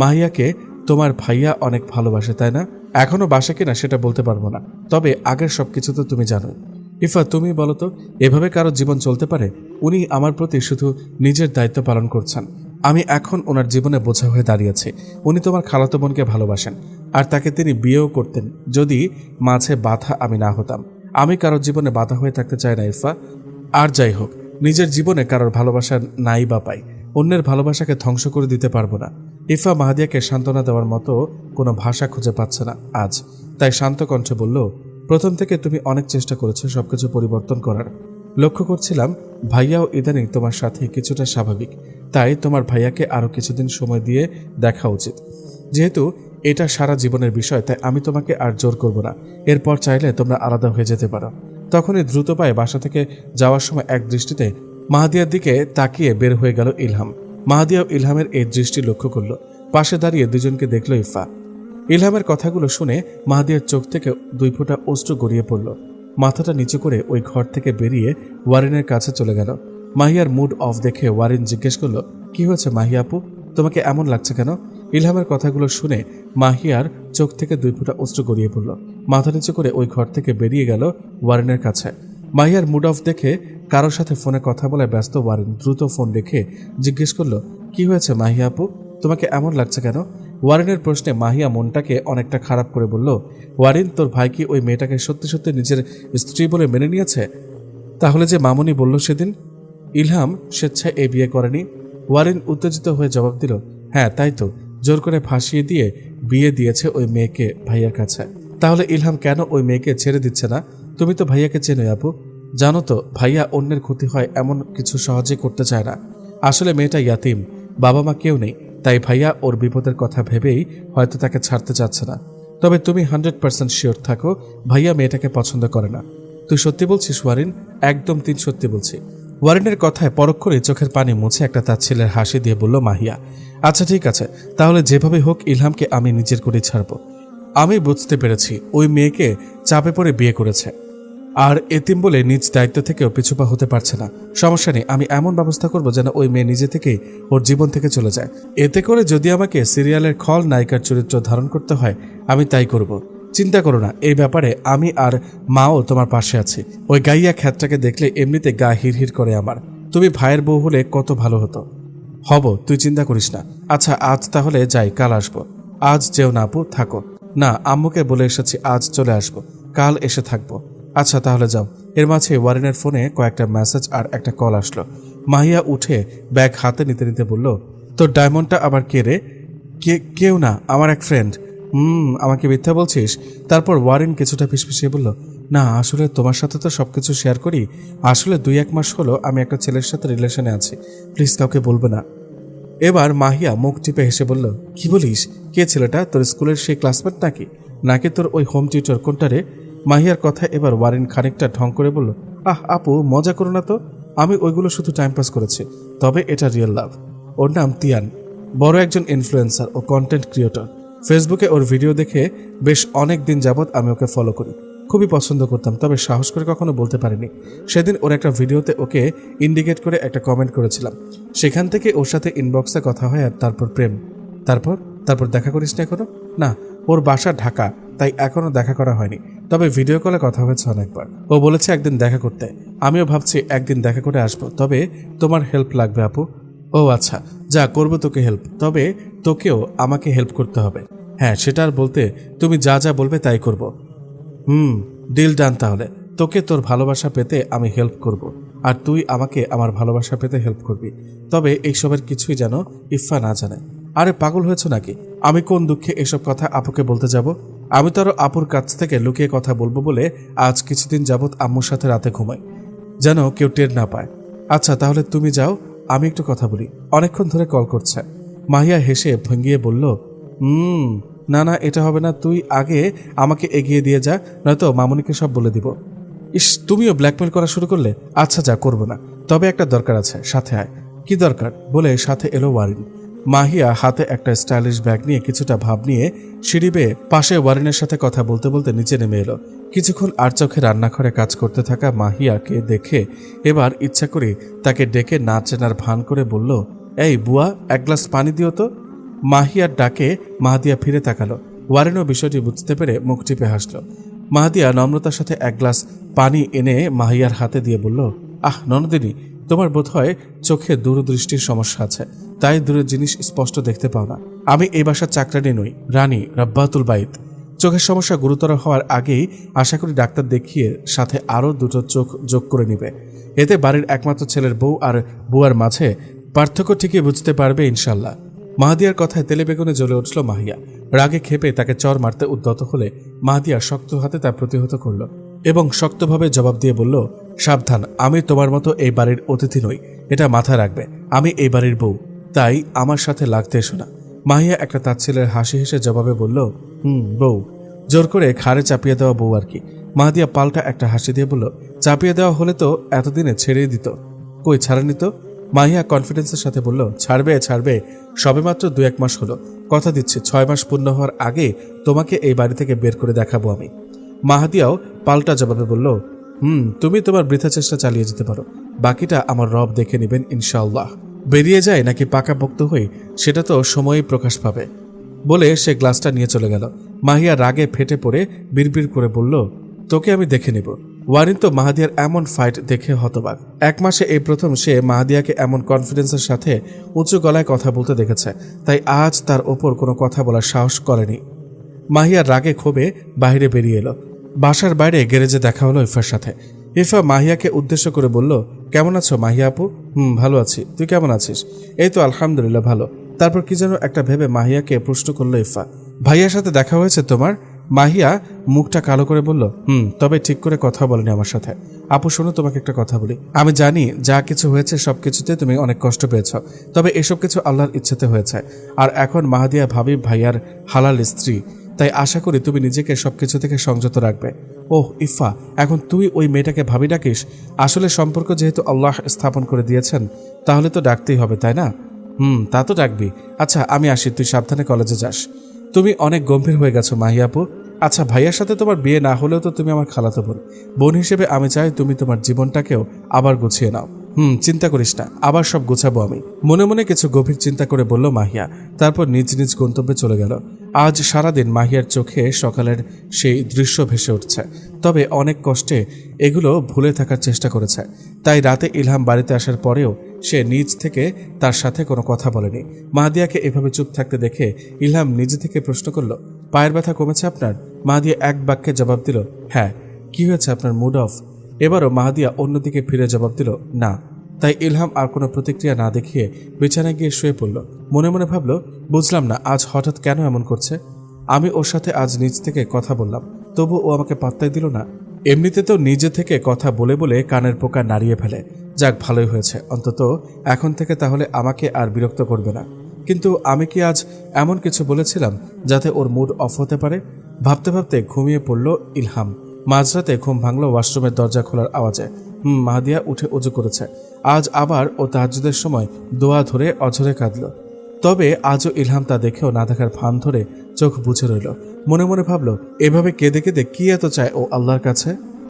মাহিয়াকে তোমার ভাইয়া অনেক ভালোবাসে তাই না? এখনো বাসা কিনা সেটা বলতে পারবো না, তবে আগের সবকিছু তো তুমি জানো। ইফা, তুমি বলো তো, এভাবে কারো জীবন চলতে পারে? উনি আমার প্রতি শুধু নিজের দায়িত্ব পালন করছেন, আমি এখন ওনার জীবনে বোঝা হয়ে দাঁড়িয়েছি। উনি তোমার খালাতো বোনকে ভালোবাসেন, আর তাকে তিনি বিয়েও করতেন যদি মাঝে বাধা আমি না হতাম। আমি কারোর জীবনে বাধা হয়ে থাকতে চাই না ইফা। আর যাই হোক, নিজের জীবনে কারোর ভালোবাসা নাই বা পাই, অন্যের ভালোবাসাকে ধ্বংস করে দিতে পারবো না। ইফা মাহাদিয়াকে সান্ত্বনা দেওয়ার মতো কোনো ভাষা খুঁজে পাচ্ছে না আজ, তাই শান্ত কণ্ঠে বলল, প্রথম থেকে তুমি অনেক চেষ্টা করেছো সবকিছু পরিবর্তন করার। লক্ষ্য করছিলাম ভাইয়াও ইদানিং তোমার সাথে কিছুটা স্বাভাবিক, তাই তোমার ভাইয়াকে আরও কিছুদিন সময় দিয়ে দেখা উচিত। যেহেতু এটা সারা জীবনের বিষয়, তাই আমি তোমাকে আর জোর করব না। এরপর চাইলে তোমরা আলাদা হয়ে যেতে পারো। তখনই দ্রুত পায়ে বাসা থেকে যাওয়ার সময় এক দৃষ্টিতে মাহাদিয়ার দিকে তাকিয়ে বের হয়ে গেল ইলহাম। মাহাদিয়াও ইলহামের এই দৃষ্টি লক্ষ্য করল। পাশে দাঁড়িয়ে দুজনকে দেখল ইফা। ইলহামের কথাগুলো শুনে মাহাদিয়ার চোখ থেকে 2 ফোঁটা অশ্রু গড়িয়ে পড়ল। মাথাটা নিচু করে ওই ঘর থেকে বেরিয়ে ওয়ারিনের কাছে চলে গেল। মাহিয়ার মুড অফ দেখে ওয়ারিন জিজ্ঞেস করল, কি হয়েছে মাহিয়া আপু, তোমাকে এমন লাগছে কেন? ইলহামের কথাগুলো শুনে মাহিয়ার চোখ থেকে 2 ফোঁটা অশ্রু গড়িয়ে পড়ল। মাথা নিচু করে ওই ঘর থেকে বেরিয়ে গেল ওয়ারিনের কাছে। মাহিয়ার মুড অফ দেখে কারোর সাথে ফোনে কথা বলায় ব্যস্ত ওয়ারিন দ্রুত ফোন রেখে জিজ্ঞেস করল, কি হয়েছে মাহিয়া আপু, তোমাকে এমন লাগছে কেন? ওয়ারিনের প্রশ্নে মাহিয়া মনটাকে অনেকটা খারাপ করে বলল, ওয়ারিন, তোর ভাই কি ওই মেয়েটাকে সত্যি সত্যি নিজের স্ত্রী বলে মেনে নিয়েছে? তাহলে যে মামুনি বলল সেদিন ইলহাম স্বেচ্ছায় এ বিয়ে করেনি, ওয়ারিন উত্তেজিত হয়ে জবাব দিল, হ্যাঁ তাই তো, জোর করে ফাঁসিয়ে দিয়ে বিয়ে দিয়েছে ওই মেয়েকে ভাইয়ার কাছে। তাহলে ইলহাম কেন ওই মেয়েকে ছেড়ে দিচ্ছে না? তুমি তো ভাইয়াকে চেনো আপু, জানো তো ভাইয়া অন্যের ক্ষতি হয় এমন কিছু সহজে করতে চায় না। আসলে মেয়েটা ইয়াতিম, বাবা মা কেউ নেই, তাই ভাইয়া ওর বিপদের কথা ভেবেই হয়তো তাকে ছাড়তে চাচ্ছে না। তবে তুমি 100% শিওর থাকো ভাইয়া মেয়েটাকে পছন্দ করে না। তুই সত্যি বলছিস ওয়ারিন? একদম তিন সত্যি বলছি। ওয়ারিনের কথায় পরক্ষণে চোখের পানি মুছে একটা তাচ্ছিলের হাসি দিয়ে বলল মাহিয়া, আচ্ছা ঠিক আছে, তাহলে যেভাবে হোক ইলহামকে আমি নিজের করে ছাড়ব। আমি বুঝতে পেরেছি ওই মেয়েকে চাপে পড়ে বিয়ে করেছে, আর এতিম বলে নিজ দায়িত্ব থেকেও পিছুপা হতে পারছে না। সমস্যা নেই, আমি এমন ব্যবস্থা করব যেন ওই মেয়ে নিজে থেকেই ওর জীবন থেকে চলে যায়। এতে করে যদি আমাকে সিরিয়ালের খল নায়িকার চরিত্র ধারণ করতে হয় আমি তাই করব। চিন্তা করো না, এই ব্যাপারে আমি আর মাও তোমার পাশে আছি। ওই গাইয়া খ্যাতটাকে দেখলে এমনিতে গা হিরহির করে আমার। তুমি ভাইয়ের বউ হলে কত ভালো হতো। হব, তুই চিন্তা করিস না। আচ্ছা আজ তাহলে যাই, কাল আসবো। আজ যেও না আপু, থাকো। না, আম্মুকে বলে এসেছি আজ চলে আসবো, কাল এসে থাকবো। আচ্ছা তাহলে যাও। এর মাঝে ওয়ারিনের ফোনে কয়েকটা মেসেজ আর একটা কল আসলো। মাহিয়া উঠে ব্যাগ হাতে নিতে নিতে বলল, তোর ডায়মন্ডটা আবার কে রে? কেউ না, আমার এক ফ্রেন্ড। আমাকে মিথ্যা বলছিস? তারপর ওয়ারিন কিছুটা ফিসফিসিয়ে বলল, না আসলে তোমার সাথে তো সবকিছু শেয়ার করি। আসলে 2-1 মাস হলো আমি একটা ছেলের সাথে রিলেশনে আছি, প্লিজ কাউকে বলবে না। এবার মাহিয়া মুখ টিপে হেসে বলল, কি বলিস? কে ছেলেটা? তোর স্কুলের সেই ক্লাসমেট নাকি? নাকি তোর ওই হোম টিউটর? কোনটা রে? মাহিয়ার কথা এবার ওয়ারিন খানিকটা ঢং করে বলল, আপু মজা করো না তো, আমি ওইগুলো শুধু টাইম পাস করেছি, তবে এটা রিয়েল লাভ। ওর নাম তিয়ান, বড় একজন ইনফ্লুয়েন্সার ও কন্টেন্ট ক্রিয়েটর। ফেসবুকে ওর ভিডিও দেখে বেশ অনেক দিন যাবৎ আমি ওকে ফলো করি, খুবই পছন্দ করতাম, তবে সাহস করে কখনো বলতে পারিনি। সেদিন ওর একটা ভিডিওতে ওকে ইন্ডিকেট করে একটা কমেন্ট করেছিলাম, সেখান থেকে ওর সাথে ইনবক্সে কথা হয় আর তারপর প্রেম। তারপর দেখা করিস না এখনো? না, ওর বাসা ঢাকা, তাই এখনো দেখা করা হয়নি, তবে ভিডিও কলে কথা হয়েছে অনেকবার। ও বলেছে একদিন দেখা করতে, আমিও ভাবছি একদিন দেখা করে আসবো, তবে তোমার হেল্প লাগবে আপু। ও আচ্ছা, যা করবো তোকে হেল্প, তবে তোকেও আমাকে হেল্প করতে হবে। হ্যাঁ সেটা আর বলতে, তুমি যা যা বলবে তাই করব। Deal done. তাহলে তোকে তোর ভালোবাসা পেতে আমি হেল্প করব, আর তুই আমাকে আমার ভালোবাসা পেতে হেল্প করবি। তবে এইসবের কিছুই যেন ইফা না জানে। আরে পাগল হয়েছ নাকি? আমি কোন দুঃখে এসব কথা আপুকে বলতে যাব? আমি তো আরো আপুর কাছ থেকে লুকিয়ে কথা বলবো বলে আজ কিছুদিন যাবৎ আম্মুর সাথে রাতে ঘুমাই, যেন কেউ টের না পায়। আচ্ছা তাহলে তুমি যাও, আমি একটু কথা বলি, অনেকক্ষণ ধরে কল করছে। মাহিয়া হেসে ভঙ্গিয়ে বলল, না এটা হবে না, তুই আগে আমাকে এগিয়ে দিয়ে যা, নয়তো মামুনিকে সব বলে দিব। ইস, তুমিও ব্ল্যাকমেল করা শুরু করলে। আচ্ছা যা, করবো না, তবে একটা দরকার আছে, সাথে আয়। কি দরকার? বলে সাথে এলো ওয়ারিন। মাহিয়া হাতে একটা স্টাইলিশ ব্যাগ নিয়ে কিছুটা ভাব নিয়ে সিঁড়ি বেয়ে পাশে ওয়ারিনের সাথে কথা বলতে বলতে নিচে নেমে এলো। কিছুক্ষণ আর চোখে রান্নাঘরে কাজ করতে থাকা মাহিয়াকে দেখে এবার ইচ্ছা করে তাকে ডেকে না চেনার ভান করে বলল, এই বুয়া, এক গ্লাস পানি দিও তো। মাহিয়ার ডাকে মাহাদিয়া ফিরে তাকালো। ওয়ারিনও বিষয়টি বুঝতে পেরে মুখ টিপে হাসল। মাহাদিয়া নম্রতার সাথে এক গ্লাস পানি এনে মাহিয়ার হাতে দিয়ে বলল, ননদিনী, তোমার বোধহয় চোখে দূরদৃষ্টির সমস্যা আছে, তাই দূরের জিনিস স্পষ্ট দেখতে পাও না। আমি এই বাসার চাকরানি নই, রানী রাব্বাতুল বাইত। চোখের সমস্যা গুরুতর হওয়ার আগেই আশা করি ডাক্তার দেখিয়ে সাথে আরও 2টো চোখ যোগ করে নিবে। এতে বাড়ির একমাত্র ছেলের বউ আর বুয়ার মাঝে পার্থক্য ঠিকই বুঝতে পারবে ইনশাল্লাহ। মাহাদিয়ার কথায় তেলে বেগুনে জ্বলে উঠল মাহিয়া। রাগে ক্ষেপে তাকে চর মারতে উদ্যত হলে মাহাদিয়া শক্ত হাতে তা প্রতিহত করল এবং শক্তভাবে জবাব দিয়ে বলল, সাবধান, আমি তোমার মতো এই বাড়ির অতিথি নই, এটা মাথায় রাখবে। আমি এই বাড়ির বউ, তাই আমার সাথে লাগতে এসো না। মাহিয়া একটা তাচ্ছিলের হাসি হেসে জবাবে বলল, বউ, জোর করে ঘাড়ে চাপিয়ে দেওয়া বউ আর কি। মাহাদিয়া পাল্টা একটা হাসি দিয়ে বলল, চাপিয়ে দেওয়া হলে তো এতদিনে ছেড়েই দিত। কই ছাড়েনি তো? মাহিয়া কনফিডেন্সের সাথে বলল, ছাড়বে, সবেমাত্র 2-1 মাস হলো, কথা দিচ্ছি 6 মাস পূর্ণ হওয়ার আগে তোমাকে এই বাড়ি থেকে বের করে দেখাবো আমি। মাহাদিয়াও পাল্টা জবাবে বলল, তুমি তোমার বৃথা চেষ্টা চালিয়ে যেতে পারো, বাকিটা আমার রব দেখে নেবেন ইনশাআল্লাহ। বেরিয়ে যায় নাকি পাকাপোক্ত হই সেটা তো সময়ই প্রকাশ পাবে। বলে সে গ্লাসটা নিয়ে চলে গেল। মাহিয়া রাগে ফেটে পড়ে বিড়বিড় করে বলল, তোকে আমি দেখে নেব। ওয়ারিন তো মাহাদিয়ার এমন ফাইট দেখে হতবাক। 1 মাসে এই প্রথম সে মাহাদিয়াকে এমন কনফিডেন্সের সাথে উঁচু গলায় কথা বলতে দেখেছে, তাই আজ তার ওপর কোনো কথা বলার সাহস করেনি। মাহিয়ার রাগে ক্ষোভে বাইরে বেরিয়ে এলো। বাসার বাইরে গ্যারেজে দেখা হলো ইফার সাথে। ইফা মাহিয়াকে উদ্দেশ্য করে বলল, কেমন আছো মাহিয়া আপু? ভালো আছি, তুই কেমন আছিস? এই তো আলহামদুলিল্লাহ ভালো। তারপর কি যেন একটা ভেবে মাহিয়াকে প্রশ্ন করলো ইফা, ভাইয়ার সাথে দেখা হয়েছে তোমার? মাহিয়া মুখটা কালো করে বলল, তবে ঠিক করে কথা বলেনি আমার সাথে। আপু শোনো, তোমাকে একটা কথা বলি। আমি জানি যা কিছু হয়েছে সবকিছুতে তুমি অনেক কষ্ট পেয়েছ, তবে এসব কিছু আল্লাহর ইচ্ছাতে হয়েছে। আর এখন মাহাদিয়া ভাবি ভাইয়ার হালাল স্ত্রী, তাই আশা করি তুমি নিজেকে সবকিছু থেকে সংযত রাখবে। ওহ ইফা, এখন তুই ওই মেয়েটাকে ভাবি ডাকিস? আসলে সম্পর্ক যেহেতু আল্লাহ স্থাপন করে দিয়েছেন, তাহলে তো ডাকতেই হবে, তাই না? তা তো ডাকবি। আচ্ছা আমি আসি, তুই সাবধানে কলেজে যাস। তুমি অনেক গম্ভীর হয়ে গেছো মাহিয়াপু। আচ্ছা ভাইয়ার সাথে তোমার বিয়ে না হলেও তো তুমি আমার খালাতো বোন হিসেবে আমি চাই তুমি তোমার জীবনটাকেও আবার গুছিয়ে নাও। চিন্তা করিস না, আবার সব গোছাবো আমি। মনে মনে কিছু গভীর চিন্তা করে বলল মাহিয়া, তারপর নিজ নিজ গন্তব্যে চলে গেল। আজ সারাদিন মাহিয়ার চোখে সকালের সেই দৃশ্য ভেসে উঠছে, তবে অনেক কষ্টে এগুলো ভুলে থাকার চেষ্টা করেছে। তাই রাতে ইলহাম বাড়িতে আসার পরেও সে নিজ থেকে তার সাথে কোনো কথা বলেনি। মাহাদিয়াকে এভাবে চুপ থাকতে দেখে ইলহাম নিজে থেকে প্রশ্ন করল, পায়ের ব্যথা কমেছে আপনার? মাহাদিয়া এক বাক্যে জবাব দিল, হ্যাঁ। কি হয়েছে, আপনার মুড অফ? এবারও মাহাদিয়া অন্যদিকে ফিরে জবাব দিল, না। তাই ইলহাম আর কোনো প্রতিক্রিয়া না দেখিয়ে বিছানায় গিয়ে শুয়ে পড়ল। মনে মনে ভাবল, বুঝলাম না আজ হঠাৎ কেন এমন করছে। আমি ওর সাথে আজ নিজ থেকে কথা বললাম, তবু ও আমাকে পাত্তাই দিল না। এমনিতে তো নিজে থেকে কথা বলে বলে কানের পোকা নাড়িয়ে ফেলে। যাক, ভালোই হয়েছে, অন্তত এখন থেকে তাহলে আমাকে আর বিরক্ত করবে না। কিন্তু আমি কি আজ এমন কিছু বলেছিলাম যাতে ওর মুড অফ হতে পারে? ভাবতে ভাবতে ঘুমিয়ে পড়ল ইলহাম। মাঝরাতে ঘুম ভাঙল ওয়াশরুমের দরজা খোলার আওয়াজে। মাহাদিয়া উঠে উজু করেছে। আজ আবার ও তাহাজ্জুদের সময় দোয়া ধরে অঝরে কাঁদল। তবে আজও ইলহাম তা দেখেও না দেখার ভান ধরে চোখ বুজে রইল। মনে মনে ভাবল, এভাবে কেঁদে কেঁদে কি এত চায় ও আল্লাহর কাছে?